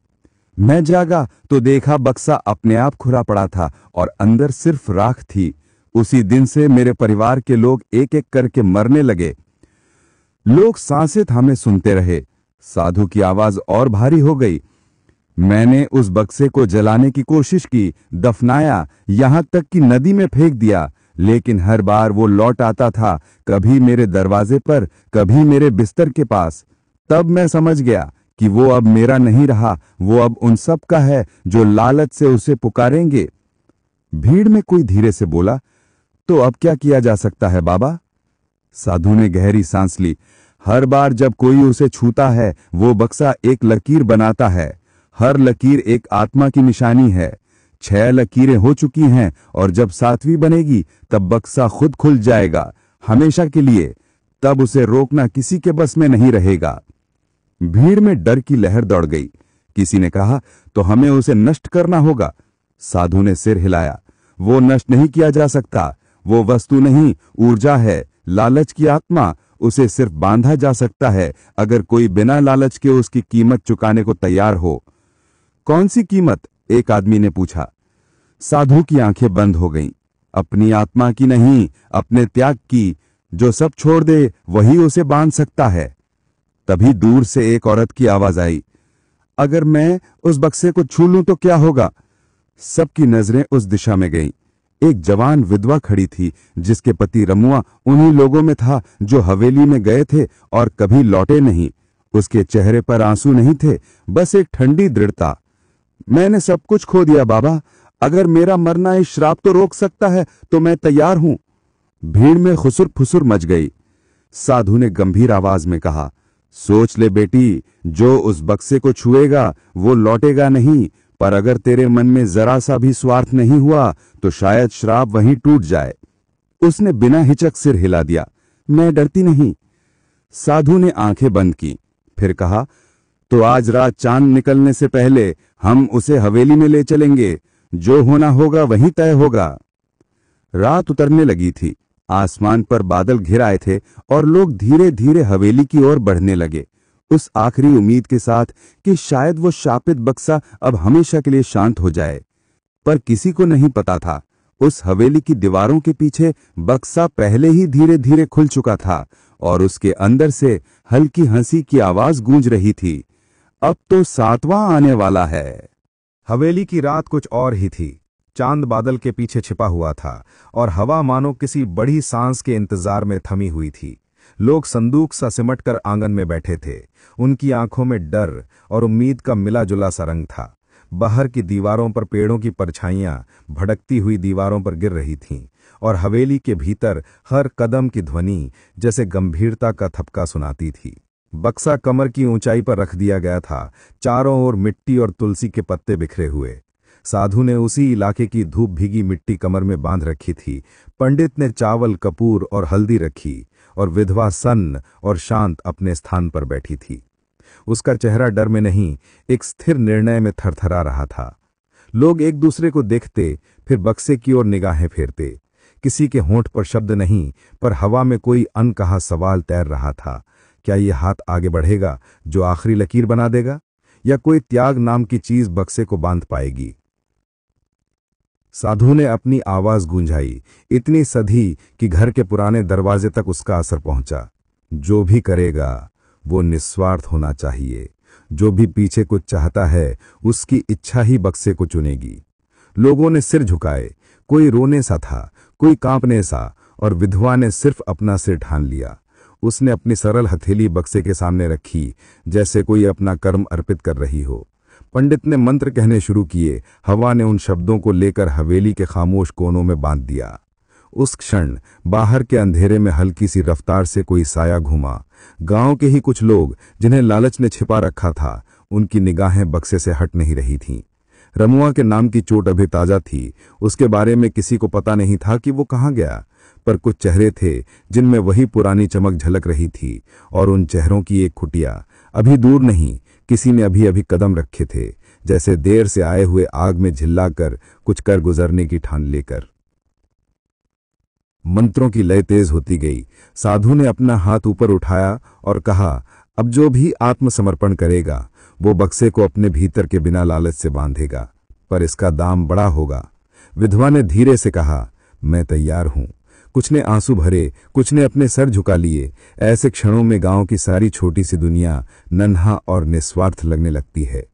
मैं जागा तो देखा बक्सा अपने आप खुला पड़ा था और अंदर सिर्फ राख थी। उसी दिन से मेरे परिवार के लोग एक एक करके मरने लगे। लोग सांसें थामे सुनते रहे। साधु की आवाज और भारी हो गई। मैंने उस बक्से को जलाने की कोशिश की, दफनाया, यहां तक कि नदी में फेंक दिया, लेकिन हर बार वो लौट आता था, कभी मेरे दरवाजे पर, कभी मेरे बिस्तर के पास। तब मैं समझ गया कि वो अब मेरा नहीं रहा, वो अब उन सब का है जो लालच से उसे पुकारेंगे। भीड़ में कोई धीरे से बोला, तो अब क्या किया जा सकता है बाबा? साधु ने गहरी सांस ली। हर बार जब कोई उसे छूता है, वो बक्सा एक लकीर बनाता है। हर लकीर एक आत्मा की निशानी है। 6 लकीरें हो चुकी हैं और जब 7वीं बनेगी तब बक्सा खुद खुल जाएगा, हमेशा के लिए। तब उसे रोकना किसी के बस में नहीं रहेगा। भीड़ में डर की लहर दौड़ गई। किसी ने कहा, तो हमें उसे नष्ट करना होगा। साधु ने सिर हिलाया। वो नष्ट नहीं किया जा सकता। वो वस्तु नहीं, ऊर्जा है, लालच की आत्मा। उसे सिर्फ बांधा जा सकता है अगर कोई बिना लालच के उसकी कीमत चुकाने को तैयार हो। कौन सी कीमत? एक आदमी ने पूछा। साधु की आंखें बंद हो गईं। अपनी आत्मा की नहीं, अपने त्याग की। जो सब छोड़ दे वही उसे बांध सकता है। तभी दूर से एक औरत की आवाज आई, अगर मैं उस बक्से को छू लूं तो क्या होगा? सबकी नजरें उस दिशा में गईं। एक जवान विधवा खड़ी थी, जिसके पति रमुआ उन्हीं लोगों में था जो हवेली में गए थे और कभी लौटे नहीं। उसके चेहरे पर आंसू नहीं थे, बस एक ठंडी दृढ़ता। मैंने सब कुछ खो दिया बाबा, अगर मेरा मरना इस श्राप तो रोक सकता है तो मैं तैयार हूं। भीड़ में खुसुर फुसुर मच गई। साधु ने गंभीर आवाज में कहा, सोच ले बेटी, जो उस बक्से को छुएगा वो लौटेगा नहीं, पर अगर तेरे मन में जरा सा भी स्वार्थ नहीं हुआ तो शायद श्राप वहीं टूट जाए। उसने बिना हिचक सिर हिला दिया, मैं डरती नहीं। साधु ने आंखें बंद की, फिर कहा, तो आज रात चांद निकलने से पहले हम उसे हवेली में ले चलेंगे। जो होना होगा वहीं तय होगा। रात उतरने लगी थी। आसमान पर बादल घिर आए थे और लोग धीरे धीरे हवेली की ओर बढ़ने लगे, उस आखिरी उम्मीद के साथ कि शायद वो शापित बक्सा अब हमेशा के लिए शांत हो जाए। पर किसी को नहीं पता था, उस हवेली की दीवारों के पीछे बक्सा पहले ही धीरे धीरे खुल चुका था और उसके अंदर से हल्की हंसी की आवाज गूंज रही थी, अब तो 7वां आने वाला है। हवेली की रात कुछ और ही थी। चांद बादल के पीछे छिपा हुआ था और हवा मानो किसी बड़ी सांस के इंतजार में थमी हुई थी। लोग संदूक सा सिमटकर आंगन में बैठे थे। उनकी आंखों में डर और उम्मीद का मिला जुला सा रंग था। बाहर की दीवारों पर पेड़ों की परछाइयां भड़कती हुई दीवारों पर गिर रही थीं और हवेली के भीतर हर कदम की ध्वनि जैसे गंभीरता का थपका सुनाती थी। बक्सा कमर की ऊंचाई पर रख दिया गया था, चारों ओर मिट्टी और तुलसी के पत्ते बिखरे हुए। साधु ने उसी इलाके की धूप भीगी मिट्टी कमर में बांध रखी थी। पंडित ने चावल, कपूर और हल्दी रखी और विधवा सन्न और शांत अपने स्थान पर बैठी थी। उसका चेहरा डर में नहीं, एक स्थिर निर्णय में थरथरा रहा था। लोग एक दूसरे को देखते, फिर बक्से की ओर निगाहें फेरते। किसी के होंठ पर शब्द नहीं, पर हवा में कोई अनकहा सवाल तैर रहा था। क्या ये हाथ आगे बढ़ेगा जो आखिरी लकीर बना देगा, या कोई त्याग नाम की चीज बक्से को बांध पाएगी? साधु ने अपनी आवाज गूंजाई, इतनी सधी कि घर के पुराने दरवाजे तक उसका असर पहुंचा। जो भी करेगा वो निस्वार्थ होना चाहिए। जो भी पीछे कुछ चाहता है उसकी इच्छा ही बक्से को चुनेगी। लोगों ने सिर झुकाए, कोई रोने सा था, कोई कांपने सा, और विधवा ने सिर्फ अपना सिर ढान लिया। उसने अपनी सरल हथेली बक्से के सामने रखी, जैसे कोई अपना कर्म अर्पित कर रही हो। पंडित ने मंत्र कहने शुरू किए। हवा ने उन शब्दों को लेकर हवेली के खामोश कोनों में बांध दिया। उस क्षण बाहर के अंधेरे में हल्की सी रफ्तार से कोई साया घूमा। गांव के ही कुछ लोग, जिन्हें लालच ने छिपा रखा था, उनकी निगाहें बक्से से हट नहीं रही थीं। रमुआ के नाम की चोट अभी ताजा थी, उसके बारे में किसी को पता नहीं था कि वो कहाँ गया, पर कुछ चेहरे थे जिनमें वही पुरानी चमक झलक रही थी, और उन चेहरों की एक खुटिया अभी दूर नहीं, किसी ने अभी अभी कदम रखे थे, जैसे देर से आए हुए आग में झिल्लाकर कुछ कर गुजरने की ठान लेकर। मंत्रों की लय तेज होती गई। साधु ने अपना हाथ ऊपर उठाया और कहा, अब जो भी आत्मसमर्पण करेगा वो बक्से को अपने भीतर के बिना लालच से बांधेगा, पर इसका दाम बड़ा होगा। विधवा ने धीरे से कहा, मैं तैयार हूं। कुछ ने आंसू भरे, कुछ ने अपने सर झुका लिए। ऐसे क्षणों में गांव की सारी छोटी सी दुनिया नन्हा और निस्वार्थ लगने लगती है।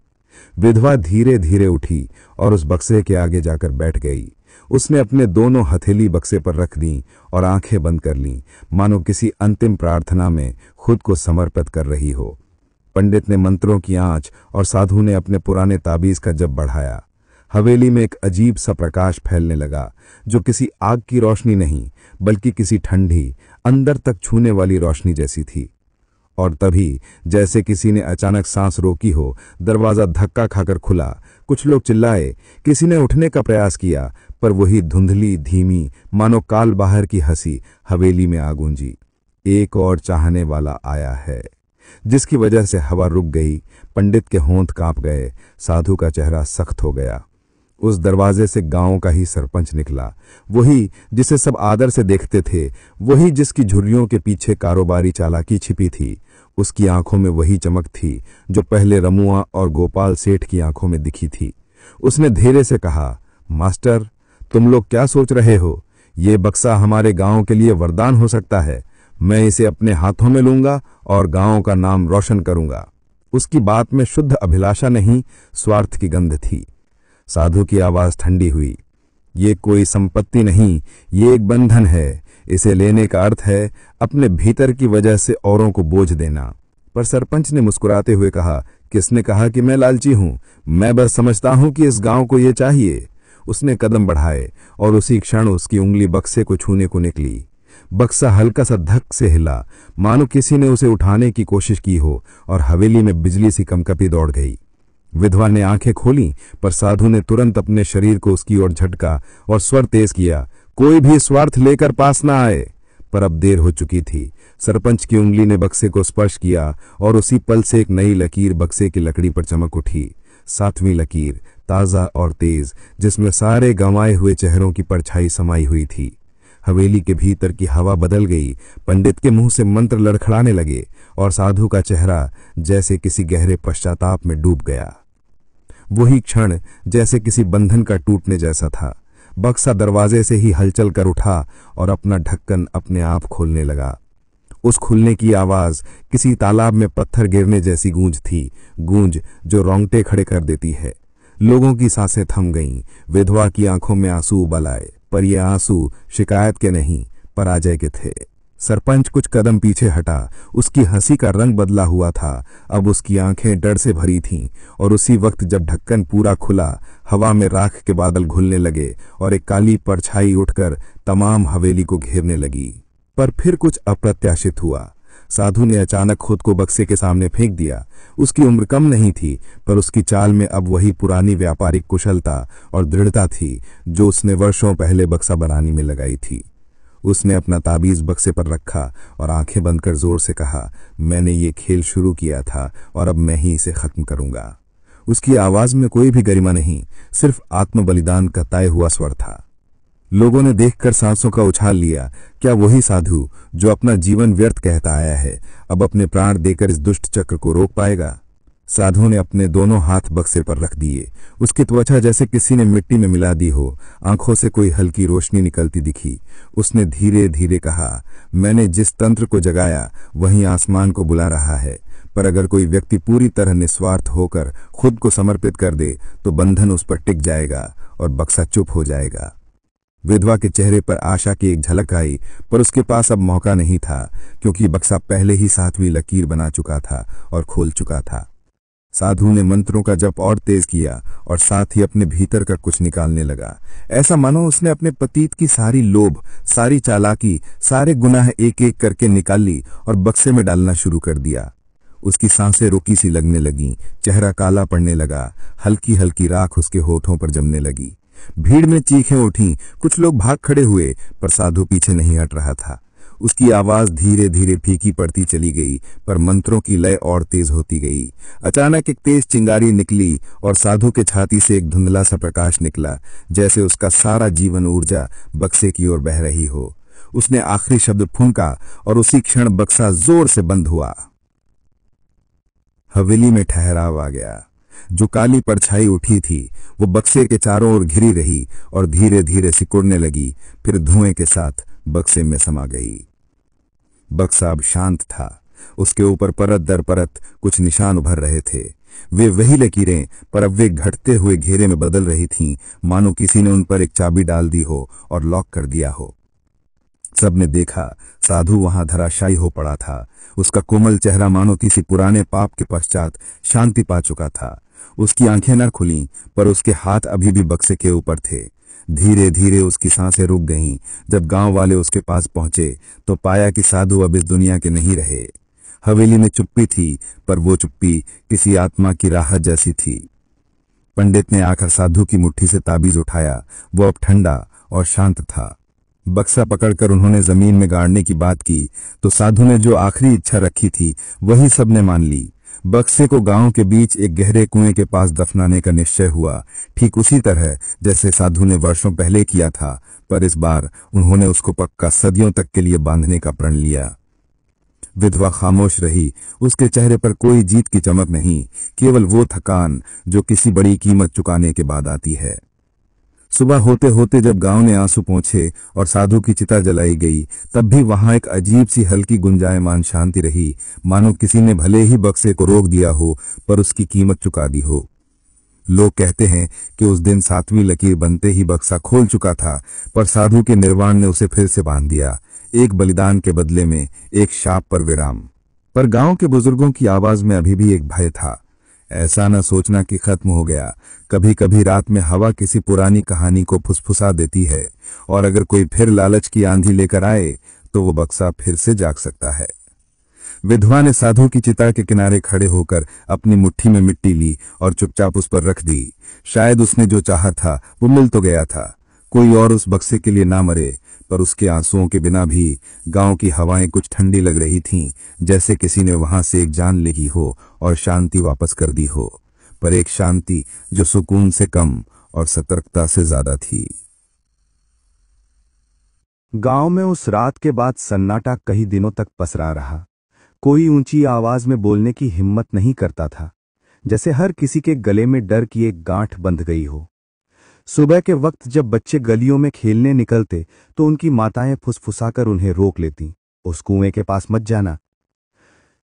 विधवा धीरे धीरे उठी और उस बक्से के आगे जाकर बैठ गई। उसने अपने दोनों हथेली बक्से पर रख दी और आंखें बंद कर लीं, मानो किसी अंतिम प्रार्थना में खुद को समर्पित कर रही हो। पंडित ने मंत्रों की आंच और साधु ने अपने पुराने ताबीज का जप बढ़ाया। हवेली में एक अजीब सा प्रकाश फैलने लगा, जो किसी आग की रोशनी नहीं बल्कि किसी ठंडी, अंदर तक छूने वाली रोशनी जैसी थी। और तभी जैसे किसी ने अचानक सांस रोकी हो, दरवाजा धक्का खाकर खुला। कुछ लोग चिल्लाए, किसी ने उठने का प्रयास किया, पर वही धुंधली धीमी मानो काल बाहर की हंसी हवेली में आ गूंजी। एक और चाहने वाला आया है, जिसकी वजह से हवा रुक गई। पंडित के होंठ कांप गए। साधु का चेहरा सख्त हो गया। उस दरवाजे से गांव का ही सरपंच निकला, वही जिसे सब आदर से देखते थे, वही जिसकी झुर्रियों के पीछे कारोबारी चालाकी छिपी थी। उसकी आंखों में वही चमक थी जो पहले रमुआ और गोपाल सेठ की आंखों में दिखी थी। उसने धीरे से कहा, मास्टर, तुम लोग क्या सोच रहे हो? ये बक्सा हमारे गांव के लिए वरदान हो सकता है। मैं इसे अपने हाथों में लूंगा और गांव का नाम रोशन करूंगा। उसकी बात में शुद्ध अभिलाषा नहीं, स्वार्थ की गंध थी। साधु की आवाज ठंडी हुई, ये कोई संपत्ति नहीं, ये एक बंधन है। इसे लेने का अर्थ है अपने भीतर की वजह से औरों को बोझ देना। पर सरपंच ने मुस्कुराते हुए कहा, किसने कहा कि मैं लालची हूं? मैं बस समझता हूं कि इस गांव को ये चाहिए। उसने कदम बढ़ाए और उसी क्षण उसकी उंगली बक्से को छूने को निकली। बक्सा हल्का सा धक से हिला, मानो किसी ने उसे उठाने की कोशिश की हो, और हवेली में बिजली सी कंपकपी दौड़ गई। विधवा ने आंखें खोली, पर साधु ने तुरंत अपने शरीर को उसकी ओर झटका और स्वर तेज किया, कोई भी स्वार्थ लेकर पास ना आए। पर अब देर हो चुकी थी। सरपंच की उंगली ने बक्से को स्पर्श किया और उसी पल से एक नई लकीर बक्से की लकड़ी पर चमक उठी। 7वीं लकीर, ताजा और तेज, जिसमें सारे गंवाए हुए चेहरों की परछाई समाई हुई थी। हवेली के भीतर की हवा बदल गई। पंडित के मुंह से मंत्र लड़खड़ाने लगे और साधु का चेहरा जैसे किसी गहरे पश्चाताप में डूब गया। वही क्षण जैसे किसी बंधन का टूटने जैसा था। बक्सा दरवाजे से ही हलचल कर उठा और अपना ढक्कन अपने आप खोलने लगा। उस खुलने की आवाज किसी तालाब में पत्थर गिरने जैसी गूंज थी, गूंज जो रोंगटे खड़े कर देती है। लोगों की सांसें थम गईं। विधवा की आंखों में आंसू उबल आए, पर ये आंसू शिकायत के नहीं, पराजय के थे। सरपंच कुछ कदम पीछे हटा। उसकी हंसी का रंग बदला हुआ था। अब उसकी आंखें डर से भरी थीं, और उसी वक्त जब ढक्कन पूरा खुला, हवा में राख के बादल घुलने लगे और एक काली परछाई उठकर तमाम हवेली को घेरने लगी। पर फिर कुछ अप्रत्याशित हुआ। साधु ने अचानक खुद को बक्से के सामने फेंक दिया। उसकी उम्र कम नहीं थी, पर उसकी चाल में अब वही पुरानी व्यापारिक कुशलता और दृढ़ता थी जो उसने वर्षों पहले बक्सा बनाने में लगाई थी। उसने अपना ताबीज बक्से पर रखा और आंखें बंद कर जोर से कहा, मैंने ये खेल शुरू किया था और अब मैं ही इसे खत्म करूंगा। उसकी आवाज में कोई भी गरिमा नहीं, सिर्फ आत्म बलिदान का तय हुआ स्वर था। लोगों ने देखकर सांसों का उछाल लिया। क्या वही साधु जो अपना जीवन व्यर्थ कहता आया है, अब अपने प्राण देकर इस दुष्ट चक्र को रोक पाएगा? साधु ने अपने दोनों हाथ बक्से पर रख दिए। उसकी त्वचा जैसे किसी ने मिट्टी में मिला दी हो। आंखों से कोई हल्की रोशनी निकलती दिखी। उसने धीरे धीरे कहा, मैंने जिस तंत्र को जगाया वही आसमान को बुला रहा है, पर अगर कोई व्यक्ति पूरी तरह निस्वार्थ होकर खुद को समर्पित कर दे तो बंधन उस पर टिक जाएगा और बक्सा चुप हो जाएगा। विधवा के चेहरे पर आशा की एक झलक आई, पर उसके पास अब मौका नहीं था, क्योंकि बक्सा पहले ही 7वीं लकीर बना चुका था और खोल चुका था। साधु ने मंत्रों का जप और तेज किया और साथ ही अपने भीतर का कुछ निकालने लगा। ऐसा मानो उसने अपने पतीत की सारी लोभ, सारी चालाकी, सारे गुनाह एक एक करके निकाल ली और बक्से में डालना शुरू कर दिया। उसकी सांसें रुकी सी लगने लगीं, चेहरा काला पड़ने लगा, हल्की हल्की राख उसके होठों पर जमने लगी। भीड़ में चीखें उठीं, कुछ लोग भाग खड़े हुए, पर साधु पीछे नहीं हट रहा था। उसकी आवाज धीरे धीरे फीकी पड़ती चली गई, पर मंत्रों की लय और तेज होती गई। अचानक एक तेज चिंगारी निकली और साधु के छाती से एक धुंधला सा प्रकाश निकला, जैसे उसका सारा जीवन ऊर्जा बक्से की ओर बह रही हो। उसने आखिरी शब्द फूंका और उसी क्षण बक्सा जोर से बंद हुआ। हवेली में ठहराव आ गया। जो काली परछाई उठी थी वो बक्से के चारों ओर घिरी रही और धीरे धीरे सिकुड़ने लगी, फिर धुएं के साथ बक्से में समा गई। बक्सा अब शांत था। उसके ऊपर परत दर परत कुछ निशान उभर रहे थे। वे वही लकीरें, पर अब वे घटते हुए घेरे में बदल रही थीं, मानो किसी ने उन पर एक चाबी डाल दी हो और लॉक कर दिया हो। सबने देखा, साधु वहां धराशायी हो पड़ा था। उसका कोमल चेहरा मानो किसी पुराने पाप के पश्चात शांति पा चुका था। उसकी आंखें न खुलीं, पर उसके हाथ अभी भी बक्से के ऊपर थे। धीरे धीरे उसकी सांसें रुक गईं। जब गांव वाले उसके पास पहुंचे तो पाया कि साधु अब इस दुनिया के नहीं रहे। हवेली में चुप्पी थी, पर वो चुप्पी किसी आत्मा की राहत जैसी थी। पंडित ने आकर साधु की मुट्ठी से ताबीज उठाया। वो अब ठंडा और शांत था। बक्सा पकड़कर उन्होंने जमीन में गाड़ने की बात की तो साधु ने जो आखिरी इच्छा रखी थी वही सबने मान ली। बक्से को गांव के बीच एक गहरे कुएं के पास दफनाने का निश्चय हुआ, ठीक उसी तरह जैसे साधु ने वर्षों पहले किया था, पर इस बार उन्होंने उसको पक्का सदियों तक के लिए बांधने का प्रण लिया। विधवा खामोश रही। उसके चेहरे पर कोई जीत की चमक नहीं, केवल वो थकान जो किसी बड़ी कीमत चुकाने के बाद आती है। सुबह होते होते जब गांव ने आंसू पोंछे और साधु की चिता जलाई गई, तब भी वहां एक अजीब सी हल्की गुंजायमान शांति रही, मानो किसी ने भले ही बक्से को रोक दिया हो पर उसकी कीमत चुका दी हो। लोग कहते हैं कि उस दिन 7वीं लकीर बनते ही बक्सा खोल चुका था, पर साधु के निर्वाण ने उसे फिर से बांध दिया, एक बलिदान के बदले में एक शाप पर विराम। पर गांव के बुजुर्गों की आवाज में अभी भी एक भय था। ऐसा न सोचना कि खत्म हो गया। कभी कभी रात में हवा किसी पुरानी कहानी को फुसफुसा देती है, और अगर कोई फिर लालच की आंधी लेकर आए तो वो बक्सा फिर से जाग सकता है। विधवा ने साधु की चिता के किनारे खड़े होकर अपनी मुट्ठी में मिट्टी ली और चुपचाप उस पर रख दी। शायद उसने जो चाहा था वो मिल तो गया था। कोई और उस बक्से के लिए ना मरे, पर उसके आंसुओं के बिना भी गांव की हवाएं कुछ ठंडी लग रही थीं, जैसे किसी ने वहां से एक जान ली हो और शांति वापस कर दी हो, पर एक शांति जो सुकून से कम और सतर्कता से ज्यादा थी। गांव में उस रात के बाद सन्नाटा कई दिनों तक पसरा रहा। कोई ऊंची आवाज में बोलने की हिम्मत नहीं करता था, जैसे हर किसी के गले में डर की एक गांठ बंध गई हो। सुबह के वक्त जब बच्चे गलियों में खेलने निकलते तो उनकी माताएं फुसफुसाकर उन्हें रोक लेती, उस कुएं के पास मत जाना।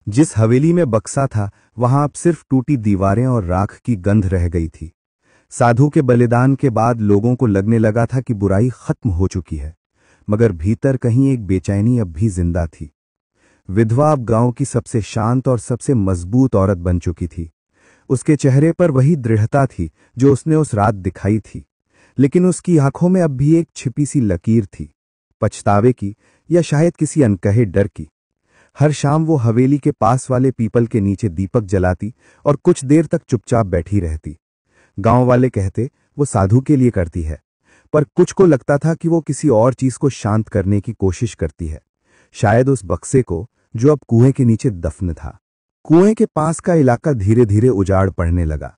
जिस हवेली में बक्सा था वहां अब सिर्फ टूटी दीवारें और राख की गंध रह गई थी। साधु के बलिदान के बाद लोगों को लगने लगा था कि बुराई खत्म हो चुकी है, मगर भीतर कहीं एक बेचैनी अब भी जिंदा थी। विधवा अब गांव की सबसे शांत और सबसे मजबूत औरत बन चुकी थी। उसके चेहरे पर वही दृढ़ता थी जो उसने उस रात दिखाई थी, लेकिन उसकी आंखों में अब भी एक छिपी सी लकीर थी, पछतावे की या शायद किसी अनकहे डर की। हर शाम वो हवेली के पास वाले पीपल के नीचे दीपक जलाती और कुछ देर तक चुपचाप बैठी रहती। गांव वाले कहते वो साधु के लिए करती है, पर कुछ को लगता था कि वो किसी और चीज को शांत करने की कोशिश करती है, शायद उस बक्से को जो अब कुएं के नीचे दफन था। कुएं के पास का इलाका धीरे धीरे उजाड़ पड़ने लगा।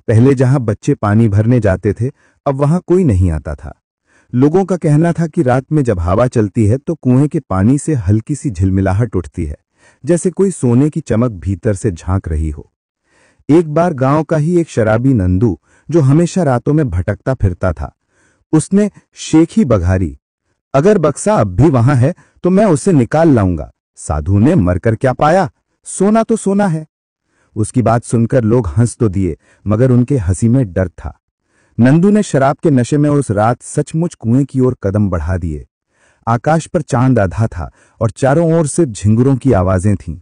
पहले जहां बच्चे पानी भरने जाते थे अब वहां कोई नहीं आता था। लोगों का कहना था कि रात में जब हवा चलती है तो कुएं के पानी से हल्की सी झिलमिलाहट उठती है, जैसे कोई सोने की चमक भीतर से झांक रही हो। एक बार गांव का ही एक शराबी नंदू, जो हमेशा रातों में भटकता फिरता था, उसने शेखी बघारी, अगर बक्सा अब भी वहां है तो मैं उसे निकाल लाऊंगा। साधु ने मरकर क्या पाया, सोना तो सोना है। उसकी बात सुनकर लोग हंस तो दिए, मगर उनके हंसी में डर था। नंदू ने शराब के नशे में उस रात सचमुच कुएं की ओर कदम बढ़ा दिए। आकाश पर चांद आधा था और चारों ओर से झिंगुरों की आवाजें थीं।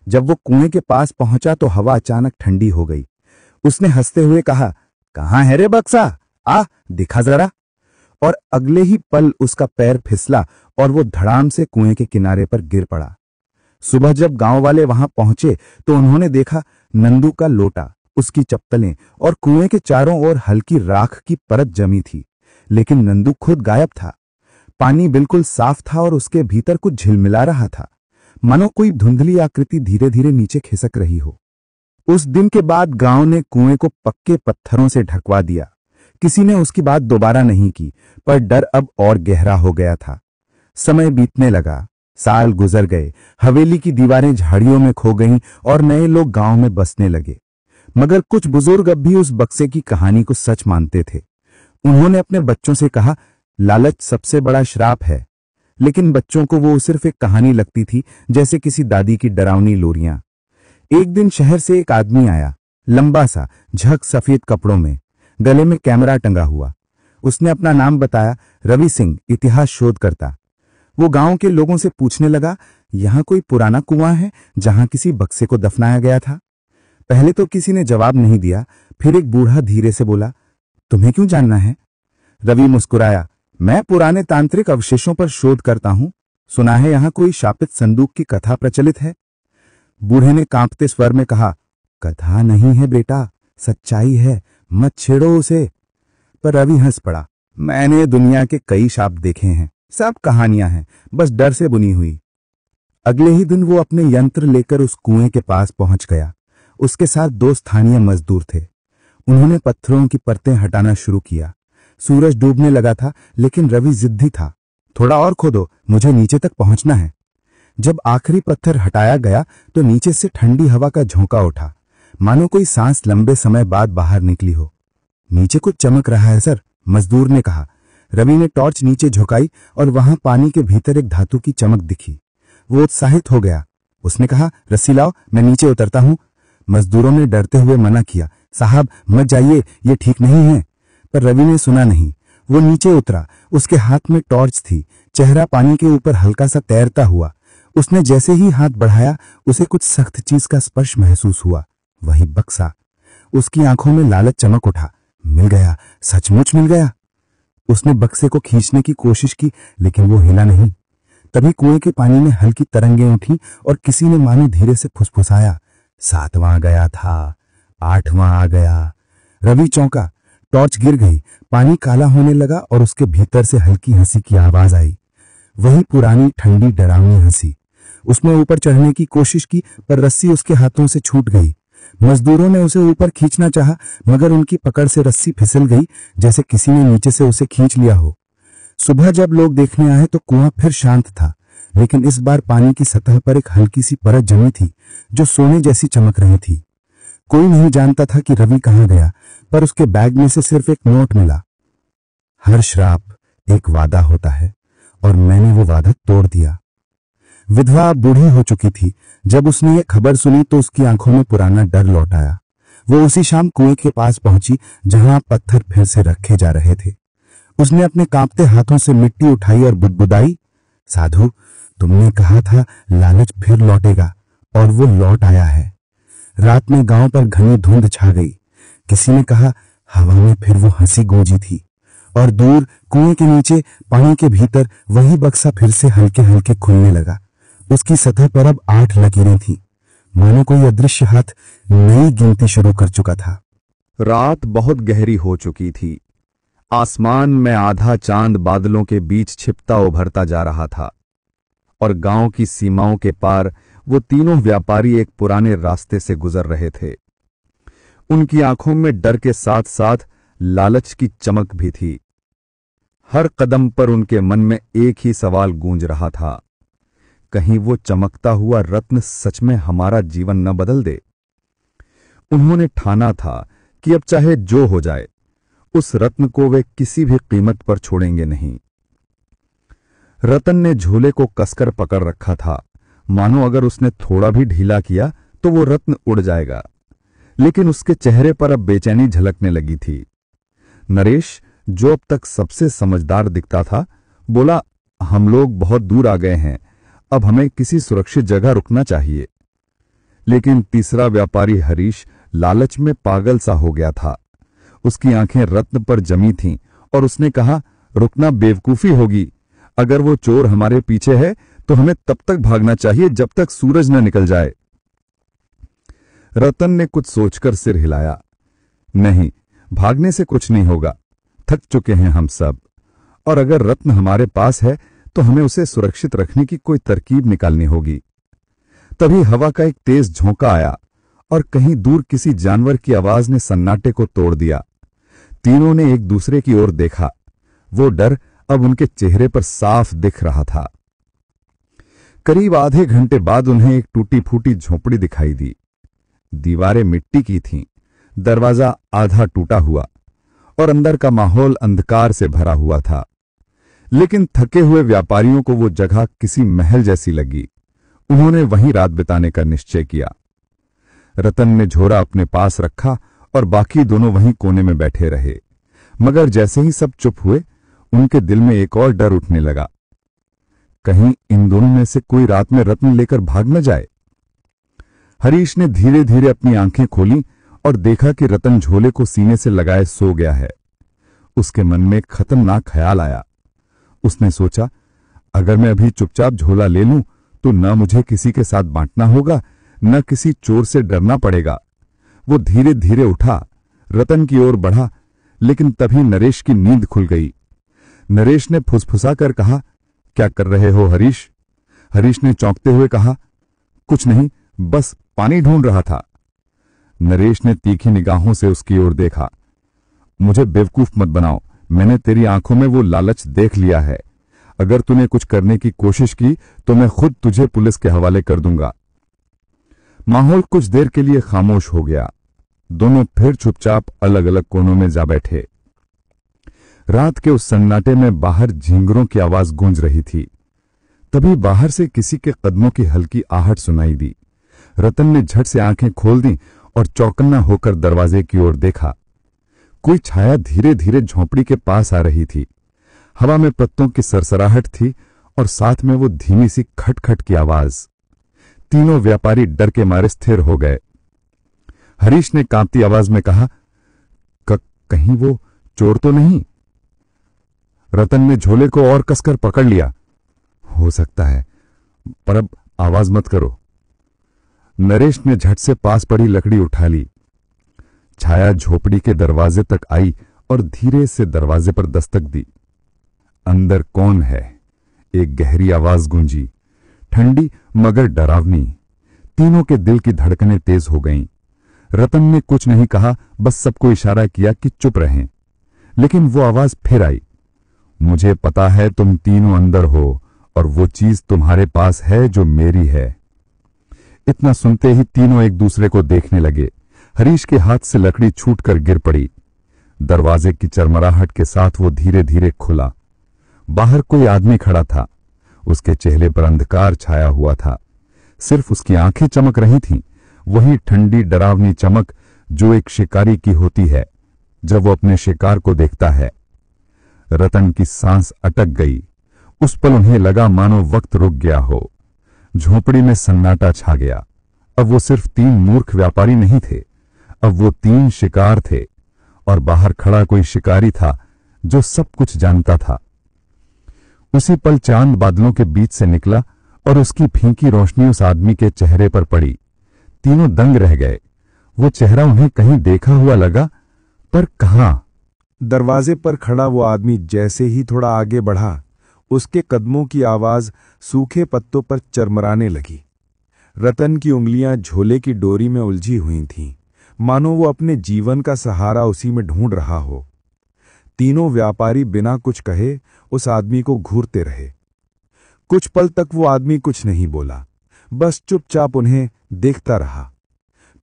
जब वो कुएं के पास पहुंचा तो हवा अचानक ठंडी हो गई। उसने हंसते हुए कहा, कहां है रे बक्सा, आ दिखा जरा। और अगले ही पल उसका पैर फिसला और वो धड़ाम से कुएं के किनारे पर गिर पड़ा। सुबह जब गांव वाले वहां पहुंचे तो उन्होंने देखा नंदू का लोटा, उसकी चप्पलें और कुएं के चारों ओर हल्की राख की परत जमी थी, लेकिन नंदू खुद गायब था। पानी बिल्कुल साफ था और उसके भीतर कुछ झिलमिला रहा था, मानो कोई धुंधली आकृति धीरे धीरे नीचे खिसक रही हो। उस दिन के बाद गांव ने कुएं को पक्के पत्थरों से ढकवा दिया। किसी ने उसकी बात दोबारा नहीं की, पर डर अब और गहरा हो गया था। समय बीतने लगा, साल गुजर गए, हवेली की दीवारें झाड़ियों में खो गईं और नए लोग गांव में बसने लगे। मगर कुछ बुजुर्ग अब भी उस बक्से की कहानी को सच मानते थे। उन्होंने अपने बच्चों से कहा, लालच सबसे बड़ा श्राप है। लेकिन बच्चों को वो सिर्फ एक कहानी लगती थी, जैसे किसी दादी की डरावनी लोरियां। एक दिन शहर से एक आदमी आया, लंबा सा, झक सफेद कपड़ों में, गले में कैमरा टंगा हुआ। उसने अपना नाम बताया, रवि सिंह, इतिहास शोधकर्ता। वो गांव के लोगों से पूछने लगा, यहां कोई पुराना कुआं है जहां किसी बक्से को दफनाया गया था? पहले तो किसी ने जवाब नहीं दिया। फिर एक बूढ़ा धीरे से बोला, तुम्हें क्यों जानना है? रवि मुस्कुराया, मैं पुराने तांत्रिक अवशेषों पर शोध करता हूं। सुना है यहां कोई शापित संदूक की कथा प्रचलित है। बूढ़े ने कांपते स्वर में कहा, कथा नहीं है बेटा, सच्चाई है, मत छेड़ो उसे। पर रवि हंस पड़ा, मैंने दुनिया के कई शाप देखे हैं, सब कहानियां हैं, बस डर से बुनी हुई। अगले ही दिन वो अपने यंत्र लेकर उस कुएं के पास पहुंच गया। उसके साथ 2 स्थानीय मजदूर थे। उन्होंने पत्थरों की परतें हटाना शुरू किया। सूरज डूबने लगा था, लेकिन रवि जिद्दी था। थोड़ा और खोदो, मुझे नीचे तक पहुंचना है। जब आखिरी पत्थर हटाया गया तो नीचे से ठंडी हवा का झोंका उठा, मानो कोई सांस लंबे समय बाद बाहर निकली हो। नीचे कुछ चमक रहा है सर, मजदूर ने कहा। रवि ने टॉर्च नीचे झुकाई और वहां पानी के भीतर एक धातु की चमक दिखी। वो उत्साहित हो गया। उसने कहा, रस्सी लाओ, मैं नीचे उतरता हूं। मजदूरों ने डरते हुए मना किया, साहब मत जाइए, ये ठीक नहीं है। पर रवि ने सुना नहीं। वो नीचे उतरा। उसके हाथ में टॉर्च थी, चेहरा पानी के ऊपर हल्का सा तैरता हुआ। उसने जैसे ही हाथ बढ़ाया, उसे कुछ सख्त चीज का स्पर्श महसूस हुआ, वही बक्सा। उसकी आंखों में लालच चमक उठा। मिल गया, सचमुच मिल गया। उसने बक्से को खींचने की कोशिश की, लेकिन वो हिला नहीं। तभी कुएं के पानी में हल्की तरंगें उठी और किसी ने मानो धीरे से फुसफुसाया, 7वां गया था, 8वां आ गया। रवि चौंका। टॉर्च गिर गई, पानी काला होने लगा और उसके भीतर से हल्की हंसी की आवाज आई। वही पुरानी ठंडी डरावनी हंसी। उसने ऊपर चढ़ने की कोशिश की, पर रस्सी उसके हाथों से छूट गई। मजदूरों ने उसे ऊपर खींचना चाहा, मगर उनकी पकड़ से रस्सी फिसल गई, जैसे किसी ने नीचे से उसे खींच लिया हो। सुबह जब लोग देखने आए तो कुआं फिर शांत था, लेकिन इस बार पानी की सतह पर एक हल्की सी परत जमी थी, जो सोने जैसी चमक रही थी। कोई नहीं जानता था कि रवि कहां गया, पर उसके बैग में से सिर्फ एक नोट मिला। हर श्राप एक वादा होता है, और मैंने वो वादा तोड़ दिया। विधवा बूढ़ी हो चुकी थी। जब उसने ये खबर सुनी तो उसकी आंखों में पुराना डर लौट आया। वो उसी शाम कुएं के पास पहुंची, जहां पत्थर फिर से रखे जा रहे थे। उसने अपने कांपते हाथों से मिट्टी उठाई और बुदबुदाई, साधु, तुमने कहा था लालच फिर लौटेगा, और वो लौट आया है। रात में गांव पर घनी धुंध छा गई। किसी ने कहा, हवा में फिर वो हंसी गूंजी थी, और दूर कुएं के नीचे पानी के भीतर वही बक्सा फिर से हल्के हल्के खुलने लगा। उसकी सतह पर अब 8 लकीरें थीं, मानो कोई अदृश्य हाथ नई गिनती शुरू कर चुका था। रात बहुत गहरी हो चुकी थी। आसमान में आधा चांद बादलों के बीच छिपता उभरता जा रहा था, और गांव की सीमाओं के पार वो तीनों व्यापारी एक पुराने रास्ते से गुजर रहे थे। उनकी आंखों में डर के साथ साथ लालच की चमक भी थी। हर कदम पर उनके मन में एक ही सवाल गूंज रहा था, कहीं वो चमकता हुआ रत्न सच में हमारा जीवन न बदल दे। उन्होंने ठाना था कि अब चाहे जो हो जाए, उस रत्न को वे किसी भी कीमत पर छोड़ेंगे नहीं। रतन ने झोले को कसकर पकड़ रखा था, मानो अगर उसने थोड़ा भी ढीला किया तो वो रत्न उड़ जाएगा। लेकिन उसके चेहरे पर अब बेचैनी झलकने लगी थी। नरेश, जो अब तक सबसे समझदार दिखता था, बोला, हम लोग बहुत दूर आ गए हैं, अब हमें किसी सुरक्षित जगह रुकना चाहिए। लेकिन तीसरा व्यापारी हरीश लालच में पागल सा हो गया था। उसकी आंखें रत्न पर जमी थीं और उसने कहा, रुकना बेवकूफी होगी। अगर वो चोर हमारे पीछे है तो हमें तब तक भागना चाहिए जब तक सूरज न निकल जाए। रतन ने कुछ सोचकर सिर हिलाया। नहीं, भागने से कुछ नहीं होगा। थक चुके हैं हम सब, और अगर रत्न हमारे पास है तो हमें उसे सुरक्षित रखने की कोई तरकीब निकालनी होगी। तभी हवा का एक तेज झोंका आया और कहीं दूर किसी जानवर की आवाज ने सन्नाटे को तोड़ दिया। तीनों ने एक दूसरे की ओर देखा। वो डर अब उनके चेहरे पर साफ दिख रहा था। करीब आधे घंटे बाद उन्हें एक टूटी फूटी झोपड़ी दिखाई दी। दीवारें मिट्टी की थीं, दरवाजा आधा टूटा हुआ और अंदर का माहौल अंधकार से भरा हुआ था। लेकिन थके हुए व्यापारियों को वो जगह किसी महल जैसी लगी। उन्होंने वहीं रात बिताने का निश्चय किया। रतन ने झोरा अपने पास रखा और बाकी दोनों वहीं कोने में बैठे रहे। मगर जैसे ही सब चुप हुए, उनके दिल में एक और डर उठने लगा। कहीं इन दोनों में से कोई रात में रत्न लेकर भाग न जाए। हरीश ने धीरे धीरे अपनी आंखें खोली और देखा कि रतन झोले को सीने से लगाए सो गया है। उसके मन में एक खतरनाक ख्याल आया। उसने सोचा, अगर मैं अभी चुपचाप झोला ले लूं तो न मुझे किसी के साथ बांटना होगा, न किसी चोर से डरना पड़ेगा। वो धीरे धीरे उठा, रतन की ओर बढ़ा, लेकिन तभी नरेश की नींद खुल गई। नरेश ने फुसफुसा कर कहा, क्या कर रहे हो हरीश? हरीश ने चौंकते हुए कहा, कुछ नहीं, बस पानी ढूंढ रहा था। नरेश ने तीखी निगाहों से उसकी ओर देखा। मुझे बेवकूफ मत बनाओ, मैंने तेरी आंखों में वो लालच देख लिया है। अगर तूने कुछ करने की कोशिश की तो मैं खुद तुझे पुलिस के हवाले कर दूंगा। माहौल कुछ देर के लिए खामोश हो गया। दोनों फिर चुपचाप अलग अलग कोनों में जा बैठे। रात के उस सन्नाटे में बाहर झींगरों की आवाज गूंज रही थी। तभी बाहर से किसी के कदमों की हल्की आहट सुनाई दी। रतन ने झट से आंखें खोल दी और चौकन्ना होकर दरवाजे की ओर देखा। कोई छाया धीरे धीरे झोंपड़ी के पास आ रही थी। हवा में पत्तों की सरसराहट थी और साथ में वो धीमी सी खटखट की आवाज। तीनों व्यापारी डर के मारे स्थिर हो गए। हरीश ने कांपती आवाज में कहा, कहीं वो चोर तो नहीं? रतन ने झोले को और कसकर पकड़ लिया। हो सकता है, पर अब आवाज मत करो। नरेश ने झट से पास पड़ी लकड़ी उठा ली। छाया झोपड़ी के दरवाजे तक आई और धीरे से दरवाजे पर दस्तक दी। अंदर कौन है? एक गहरी आवाज गूंजी, ठंडी मगर डरावनी। तीनों के दिल की धड़कनें तेज हो गईं। रतन ने कुछ नहीं कहा, बस सबको इशारा किया कि चुप रहें। लेकिन वो आवाज फिर आई, मुझे पता है तुम तीनों अंदर हो और वो चीज तुम्हारे पास है जो मेरी है। इतना सुनते ही तीनों एक दूसरे को देखने लगे। हरीश के हाथ से लकड़ी छूटकर गिर पड़ी। दरवाजे की चरमराहट के साथ वो धीरे धीरे खुला। बाहर कोई आदमी खड़ा था। उसके चेहरे पर अंधकार छाया हुआ था। सिर्फ उसकी आंखें चमक रही थीं, वही ठंडी डरावनी चमक जो एक शिकारी की होती है जब वो अपने शिकार को देखता है। रतन की सांस अटक गई। उस पल उन्हें लगा मानो वक्त रुक गया हो। झोपड़ी में सन्नाटा छा गया। अब वो सिर्फ तीन मूर्ख व्यापारी नहीं थे, अब वो तीन शिकार थे, और बाहर खड़ा कोई शिकारी था जो सब कुछ जानता था। उसी पल चांद बादलों के बीच से निकला और उसकी फीकी रोशनी उस आदमी के चेहरे पर पड़ी। तीनों दंग रह गए। वो चेहरा उन्हें कहीं देखा हुआ लगा, पर कहां? दरवाजे पर खड़ा वो आदमी जैसे ही थोड़ा आगे बढ़ा, उसके कदमों की आवाज सूखे पत्तों पर चरमराने लगी। रतन की उंगलियां झोले की डोरी में उलझी हुई थीं, मानो वो अपने जीवन का सहारा उसी में ढूंढ रहा हो। तीनों व्यापारी बिना कुछ कहे उस आदमी को घूरते रहे। कुछ पल तक वो आदमी कुछ नहीं बोला, बस चुपचाप उन्हें देखता रहा।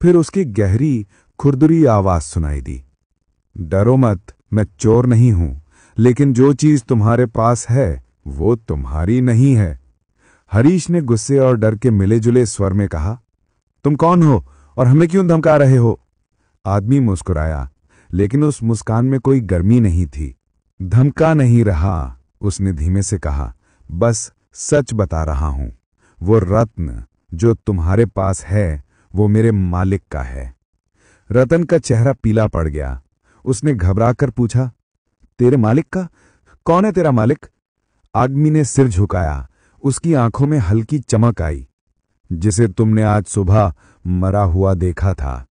फिर उसकी गहरी खुरदुरी आवाज सुनाई दी, डरो मत, मैं चोर नहीं हूं, लेकिन जो चीज तुम्हारे पास है वो तुम्हारी नहीं है। हरीश ने गुस्से और डर के मिले जुले स्वर में कहा, तुम कौन हो और हमें क्यों धमका रहे हो? आदमी मुस्कुराया, लेकिन उस मुस्कान में कोई गर्मी नहीं थी। धमका नहीं रहा, उसने धीमे से कहा, बस सच बता रहा हूं। वो रत्न जो तुम्हारे पास है वो मेरे मालिक का है। रतन का चेहरा पीला पड़ गया। उसने घबराकर पूछा, तेरे मालिक का? कौन है तेरा मालिक? आदमी ने सिर झुकाया। उसकी आंखों में हल्की चमक आई, जिसे तुमने आज सुबह मरा हुआ देखा था।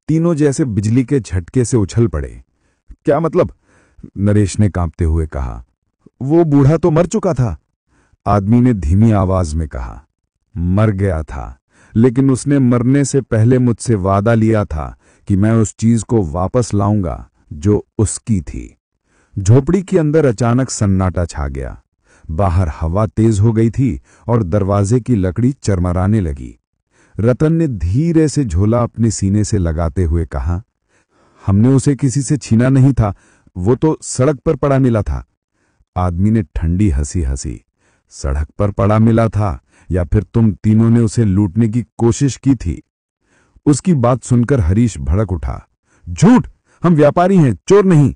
तीनों जैसे बिजली के झटके से उछल पड़े। क्या मतलब? नरेश ने कांपते हुए कहा। वो बूढ़ा तो मर चुका था, आदमी ने धीमी आवाज में कहा। मर गया था, लेकिन उसने मरने से पहले मुझसे वादा लिया था कि मैं उस चीज को वापस लाऊंगा जो उसकी थी। झोपड़ी के अंदर अचानक सन्नाटा छा गया। बाहर हवा तेज हो गई थी और दरवाजे की लकड़ी चरमराने लगी। रतन ने धीरे से झोला अपने सीने से लगाते हुए कहा, हमने उसे किसी से छीना नहीं था, वो तो सड़क पर पड़ा मिला था। आदमी ने ठंडी हंसी हंसी। सड़क पर पड़ा मिला था या फिर तुम तीनों ने उसे लूटने की कोशिश की थी? उसकी बात सुनकर हरीश भड़क उठा। झूठ, हम व्यापारी हैं, चोर नहीं।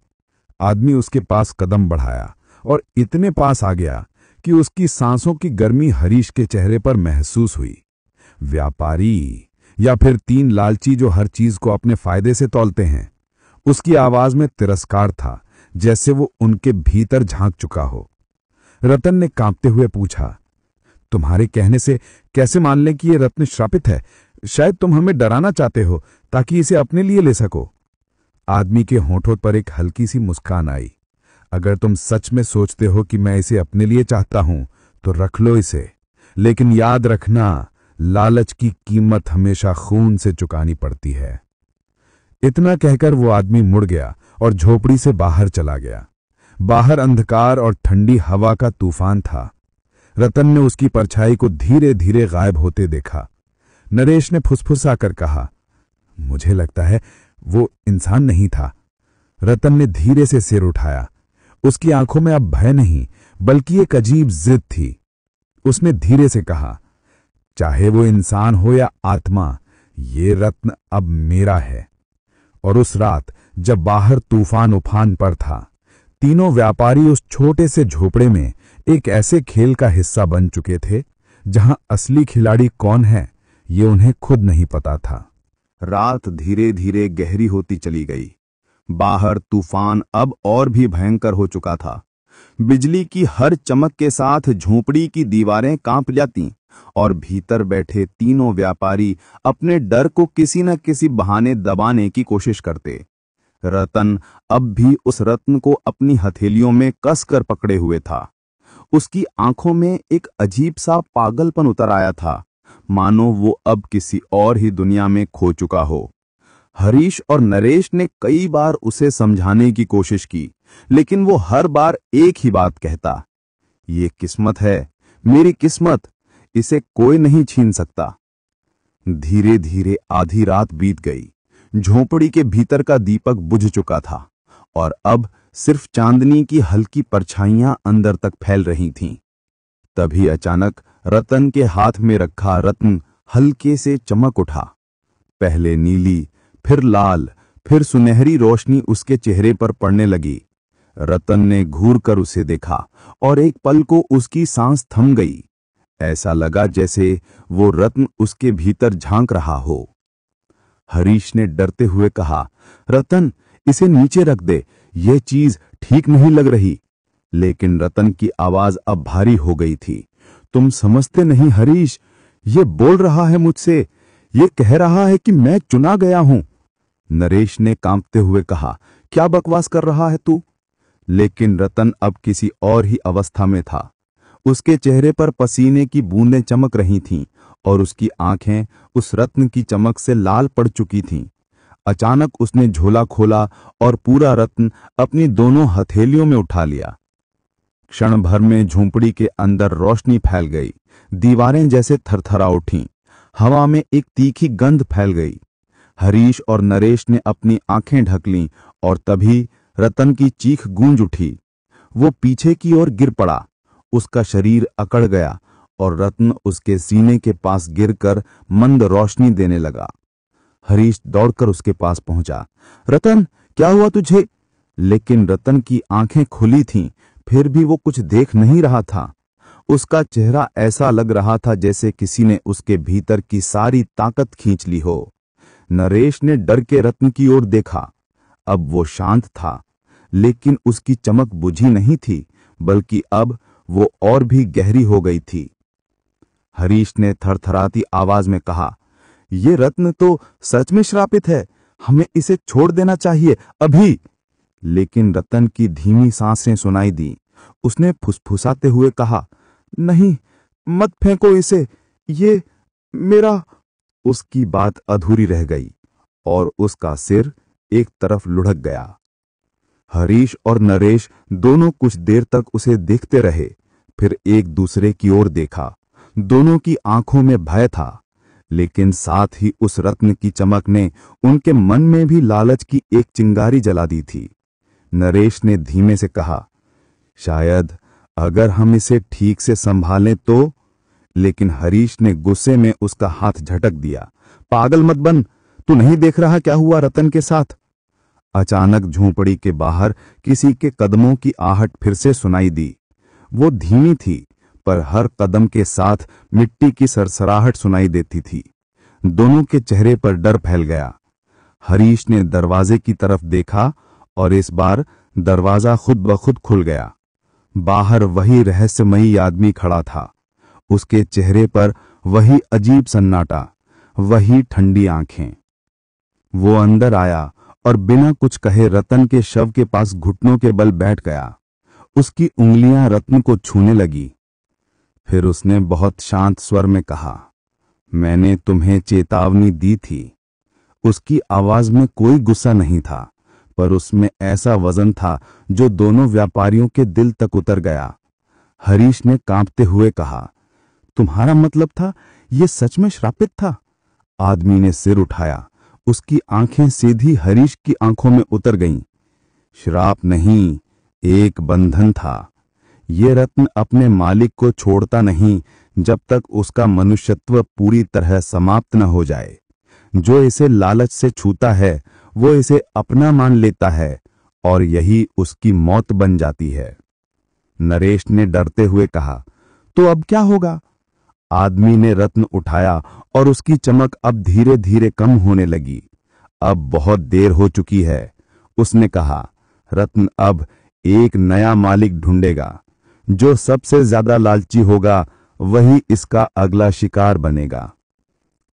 आदमी उसके पास कदम बढ़ाया और इतने पास आ गया कि उसकी सांसों की गर्मी हरीश के चेहरे पर महसूस हुई। व्यापारी या फिर तीन लालची जो हर चीज को अपने फायदे से तौलते हैं। उसकी आवाज में तिरस्कार था, जैसे वो उनके भीतर झांक चुका हो। रतन ने कांपते हुए पूछा, तुम्हारे कहने से कैसे मान लें कि ये रत्न श्रापित है? शायद तुम हमें डराना चाहते हो ताकि इसे अपने लिए ले सको। आदमी के होठों पर एक हल्की सी मुस्कान आई। अगर तुम सच में सोचते हो कि मैं इसे अपने लिए चाहता हूं तो रख लो इसे, लेकिन याद रखना, लालच की कीमत हमेशा खून से चुकानी पड़ती है। इतना कहकर वो आदमी मुड़ गया और झोपड़ी से बाहर चला गया। बाहर अंधकार और ठंडी हवा का तूफान था। रतन ने उसकी परछाई को धीरे धीरे गायब होते देखा। नरेश ने फुसफुसाकर कहा, मुझे लगता है वो इंसान नहीं था। रतन ने धीरे से सिर उठाया। उसकी आंखों में अब भय नहीं, बल्कि एक अजीब जिद थी। उसने धीरे से कहा, चाहे वो इंसान हो या आत्मा, ये रत्न अब मेरा है। और उस रात जब बाहर तूफान उफान पर था, तीनों व्यापारी उस छोटे से झोपड़े में एक ऐसे खेल का हिस्सा बन चुके थे जहां असली खिलाड़ी कौन है ये उन्हें खुद नहीं पता था। रात धीरे धीरे गहरी होती चली गई। बाहर तूफान अब और भी भयंकर हो चुका था। बिजली की हर चमक के साथ झोपड़ी की दीवारें कांप जाती और भीतर बैठे तीनों व्यापारी अपने डर को किसी न किसी बहाने दबाने की कोशिश करते। रतन अब भी उस रत्न को अपनी हथेलियों में कसकर पकड़े हुए था। उसकी आंखों में एक अजीब सा पागलपन उतर आया था, मानो वो अब किसी और ही दुनिया में खो चुका हो। हरीश और नरेश ने कई बार उसे समझाने की कोशिश की, लेकिन वो हर बार एक ही बात कहता, ये किस्मत है, मेरी किस्मत, इसे कोई नहीं छीन सकता। धीरे धीरे आधी रात बीत गई। झोपड़ी के भीतर का दीपक बुझ चुका था और अब सिर्फ चांदनी की हल्की परछाइयां अंदर तक फैल रही थीं। तभी अचानक रतन के हाथ में रखा रत्न हल्के से चमक उठा। पहले नीली, फिर लाल, फिर सुनहरी रोशनी उसके चेहरे पर पड़ने लगी। रतन ने घूर कर उसे देखा और एक पल को उसकी सांस थम गई। ऐसा लगा जैसे वो रत्न उसके भीतर झांक रहा हो। हरीश ने डरते हुए कहा, रतन, इसे नीचे रख दे, ये चीज ठीक नहीं लग रही। लेकिन रतन की आवाज अब भारी हो गई थी। तुम समझते नहीं हरीश, ये बोल रहा है मुझसे, ये कह रहा है कि मैं चुना गया हूं। नरेश ने कांपते हुए कहा, क्या बकवास कर रहा है तू? लेकिन रतन अब किसी और ही अवस्था में था। उसके चेहरे पर पसीने की बूंदें चमक रही थीं और उसकी आंखें उस रत्न की चमक से लाल पड़ चुकी थीं। अचानक उसने झोला खोला और पूरा रत्न अपनी दोनों हथेलियों में उठा लिया। क्षण भर में झोंपड़ी के अंदर रोशनी फैल गई। दीवारें जैसे थरथरा उठीं। हवा में एक तीखी गंध फैल गई। हरीश और नरेश ने अपनी आंखें ढक लीं और तभी रतन की चीख गूंज उठी। वो पीछे की ओर गिर पड़ा। उसका शरीर अकड़ गया और रत्न उसके सीने के पास गिरकर मंद रोशनी देने लगा। हरीश दौड़कर उसके पास पहुंचा। रतन, क्या हुआ तुझे? लेकिन रतन की आंखें खुली थीं, फिर भी वो कुछ देख नहीं रहा था। उसका चेहरा ऐसा लग रहा था जैसे किसी ने उसके भीतर की सारी ताकत खींच ली हो। नरेश ने डर के रत्न की ओर देखा। अब वो शांत था, लेकिन उसकी चमक बुझी नहीं थी, बल्कि अब वो और भी गहरी हो गई थी। हरीश ने थरथराती आवाज में कहा, ये रत्न तो सच में श्रापित है, हमें इसे छोड़ देना चाहिए अभी। लेकिन रतन की धीमी सांसें सुनाई दी। उसने फुसफुसाते हुए कहा, नहीं, मत फेंको इसे, ये मेरा। उसकी बात अधूरी रह गई और उसका सिर एक तरफ लुढ़क गया। हरीश और नरेश दोनों कुछ देर तक उसे देखते रहे, फिर एक दूसरे की ओर देखा। दोनों की आंखों में भय था, लेकिन साथ ही उस रत्न की चमक ने उनके मन में भी लालच की एक चिंगारी जला दी थी। नरेश ने धीमे से कहा, शायद अगर हम इसे ठीक से संभालें तो। लेकिन हरीश ने गुस्से में उसका हाथ झटक दिया। पागल मत बन, तू नहीं देख रहा क्या हुआ रतन के साथ? अचानक झोंपड़ी के बाहर किसी के कदमों की आहट फिर से सुनाई दी। वो धीमी थी, पर हर कदम के साथ मिट्टी की सरसराहट सुनाई देती थी। दोनों के चेहरे पर डर फैल गया। हरीश ने दरवाजे की तरफ देखा और इस बार दरवाजा खुद ब खुद खुल गया। बाहर वही रहस्यमयी आदमी खड़ा था। उसके चेहरे पर वही अजीब सन्नाटा, वही ठंडी आंखें। वो अंदर आया और बिना कुछ कहे रतन के शव के पास घुटनों के बल बैठ गया। उसकी उंगलियां रत्न को छूने लगी। फिर उसने बहुत शांत स्वर में कहा, मैंने तुम्हें चेतावनी दी थी। उसकी आवाज में कोई गुस्सा नहीं था, पर उसमें ऐसा वजन था जो दोनों व्यापारियों के दिल तक उतर गया। हरीश ने कांपते हुए कहा, तुम्हारा मतलब था यह सच में श्रापित था? आदमी ने सिर उठाया। उसकी आंखें सीधी हरीश की आंखों में उतर गईं। श्राप नहीं, एक बंधन था। ये रत्न अपने मालिक को छोड़ता नहीं जब तक उसका मनुष्यत्व पूरी तरह समाप्त न हो जाए। जो इसे लालच से छूता है वो इसे अपना मान लेता है और यही उसकी मौत बन जाती है। नरेश ने डरते हुए कहा, तो अब क्या होगा? आदमी ने रत्न उठाया और उसकी चमक अब धीरे धीरे कम होने लगी। अब बहुत देर हो चुकी है, उसने कहा। रत्न अब एक नया मालिक ढूंढेगा। जो सबसे ज्यादा लालची होगा वही इसका अगला शिकार बनेगा।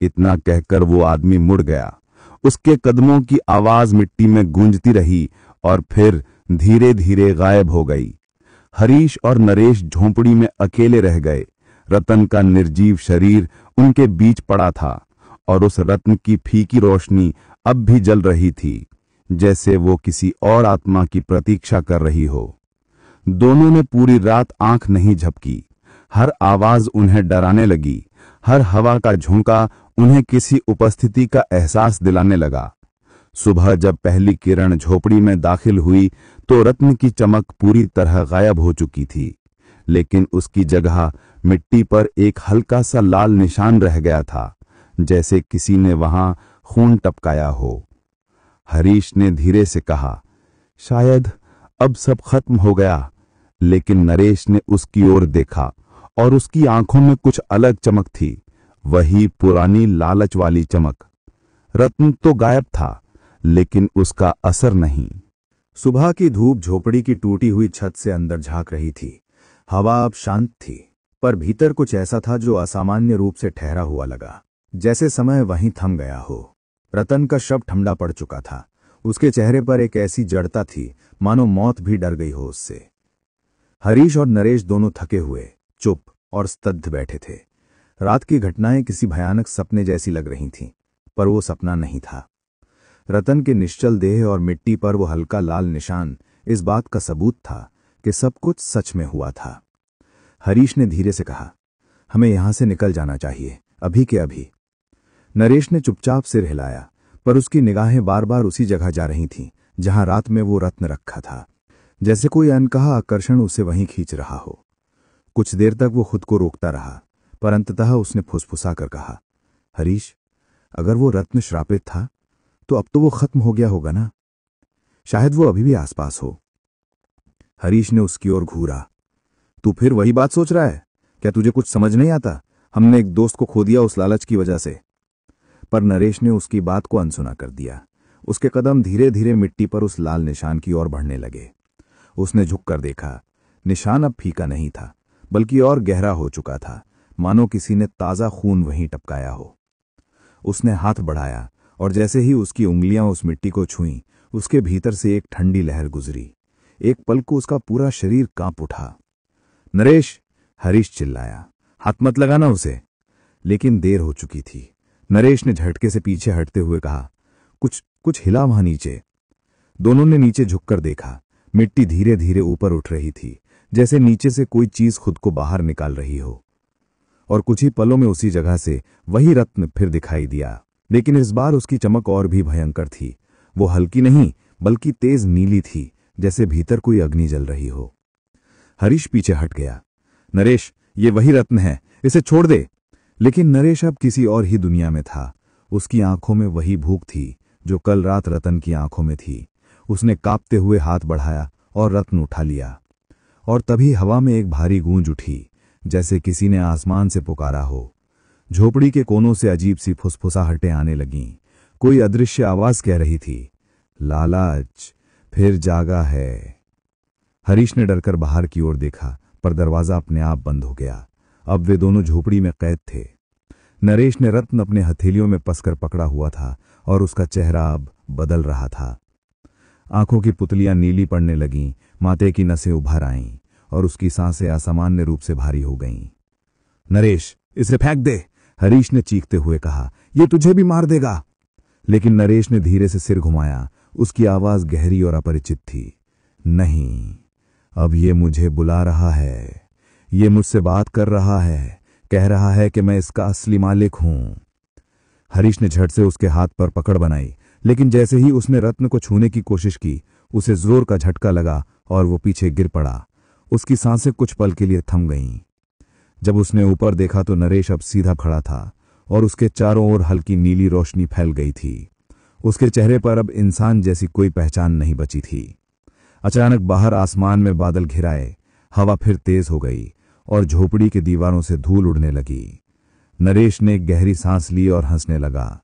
इतना कहकर वो आदमी मुड़ गया। उसके कदमों की आवाज मिट्टी में गूंजती रही और फिर धीरे धीरे गायब हो गई। हरीश और नरेश झोंपड़ी में अकेले रह गए। रतन का निर्जीव शरीर उनके बीच पड़ा था और उस रत्न की फीकी रोशनी अब भी जल रही थी, जैसे वो किसी और आत्मा की प्रतीक्षा कर रही हो। दोनों ने पूरी रात आंख नहीं झपकी। हर आवाज उन्हें डराने लगी, हर हवा का झोंका उन्हें किसी उपस्थिति का एहसास दिलाने लगा। सुबह जब पहली किरण झोपड़ी में दाखिल हुई तो रत्न की चमक पूरी तरह गायब हो चुकी थी, लेकिन उसकी जगह मिट्टी पर एक हल्का सा लाल निशान रह गया था, जैसे किसी ने वहां खून टपकाया हो। हरीश ने धीरे से कहा, शायद अब सब खत्म हो गया। लेकिन नरेश ने उसकी ओर देखा और उसकी आंखों में कुछ अलग चमक थी, वही पुरानी लालच वाली चमक। रत्न तो गायब था, लेकिन उसका असर नहीं। सुबह की धूप झोपड़ी की टूटी हुई छत से अंदर झांक रही थी। हवा अब शांत थी, पर भीतर कुछ ऐसा था जो असामान्य रूप से ठहरा हुआ लगा, जैसे समय वहीं थम गया हो। रतन का शव ठंडा पड़ चुका था। उसके चेहरे पर एक ऐसी जड़ता थी मानो मौत भी डर गई हो उससे। हरीश और नरेश दोनों थके हुए, चुप और स्तब्ध बैठे थे। रात की घटनाएं किसी भयानक सपने जैसी लग रही थीं, पर वो सपना नहीं था। रतन के निश्चल देह और मिट्टी पर वो हल्का लाल निशान इस बात का सबूत था कि सब कुछ सच में हुआ था। हरीश ने धीरे से कहा, हमें यहां से निकल जाना चाहिए, अभी के अभी। नरेश ने चुपचाप सिर हिलाया, पर उसकी निगाहें बार बार उसी जगह जा रही थीं जहां रात में वो रत्न रखा था, जैसे कोई अनकहा आकर्षण उसे वहीं खींच रहा हो। कुछ देर तक वो खुद को रोकता रहा, पर अंततः उसने फुसफुसा कर कहा, हरीश, अगर वो रत्न श्रापित था तो अब तो वो खत्म हो गया होगा ना? शायद वो अभी भी आसपास हो। हरीश ने उसकी ओर घूरा। तू फिर वही बात सोच रहा है? क्या तुझे कुछ समझ नहीं आता? हमने एक दोस्त को खो दिया उस लालच की वजह से। पर नरेश ने उसकी बात को अनसुना कर दिया। उसके कदम धीरे धीरे मिट्टी पर उस लाल निशान की ओर बढ़ने लगे। उसने झुककर देखा। निशान अब फीका नहीं था, बल्कि और गहरा हो चुका था, मानो किसी ने ताजा खून वहीं टपकाया हो। उसने हाथ बढ़ाया और जैसे ही उसकी उंगलियां उस मिट्टी को छुईं, उसके भीतर से एक ठंडी लहर गुजरी। एक पल को उसका पूरा शरीर कांप उठा। नरेश, हरीश चिल्लाया, हाथ मत लगाना उसे। लेकिन देर हो चुकी थी। नरेश ने झटके से पीछे हटते हुए कहा, कुछ कुछ हिला वहां नीचे। दोनों ने नीचे झुककर देखा। मिट्टी धीरे धीरे ऊपर उठ रही थी, जैसे नीचे से कोई चीज खुद को बाहर निकाल रही हो। और कुछ ही पलों में उसी जगह से वही रत्न फिर दिखाई दिया, लेकिन इस बार उसकी चमक और भी भयंकर थी। वो हल्की नहीं बल्कि तेज नीली थी, जैसे भीतर कोई अग्नि जल रही हो। हरीश पीछे हट गया। नरेश, ये वही रत्न है, इसे छोड़ दे। लेकिन नरेश अब किसी और ही दुनिया में था। उसकी आंखों में वही भूख थी जो कल रात रतन की आंखों में थी। उसने कांपते हुए हाथ बढ़ाया और रत्न उठा लिया। और तभी हवा में एक भारी गूंज उठी, जैसे किसी ने आसमान से पुकारा हो। झोपड़ी के कोनों से अजीब सी फुसफुसाहटें आने लगीं। कोई अदृश्य आवाज कह रही थी, लालाच फिर जागा है। हरीश ने डरकर बाहर की ओर देखा, पर दरवाजा अपने आप बंद हो गया। अब वे दोनों झोपड़ी में कैद थे। नरेश ने रत्न अपने हथेलियों में कसकर पकड़ा हुआ था और उसका चेहरा अब बदल रहा था। आंखों की पुतलियां नीली पड़ने लगीं, माथे की नसें उभर आईं और उसकी सांसें असामान्य रूप से भारी हो गईं। नरेश, इसे फेंक दे, हरीश ने चीखते हुए कहा, ये तुझे भी मार देगा। लेकिन नरेश ने धीरे से सिर घुमाया। उसकी आवाज गहरी और अपरिचित थी। नहीं, अब ये मुझे बुला रहा है, ये मुझसे बात कर रहा है, कह रहा है कि मैं इसका असली मालिक हूं। हरीश ने झट से उसके हाथ पर पकड़ बनाई, लेकिन जैसे ही उसने रत्न को छूने की कोशिश की, उसे जोर का झटका लगा और वो पीछे गिर पड़ा। उसकी सांसें कुछ पल के लिए थम गईं। जब उसने ऊपर देखा तो नरेश अब सीधा खड़ा था और उसके चारों ओर हल्की नीली रोशनी फैल गई थी। उसके चेहरे पर अब इंसान जैसी कोई पहचान नहीं बची थी। अचानक बाहर आसमान में बादल घिराए, हवा फिर तेज हो गई और झोपड़ी की दीवारों से धूल उड़ने लगी। नरेश ने एक गहरी सांस ली और हंसने लगा।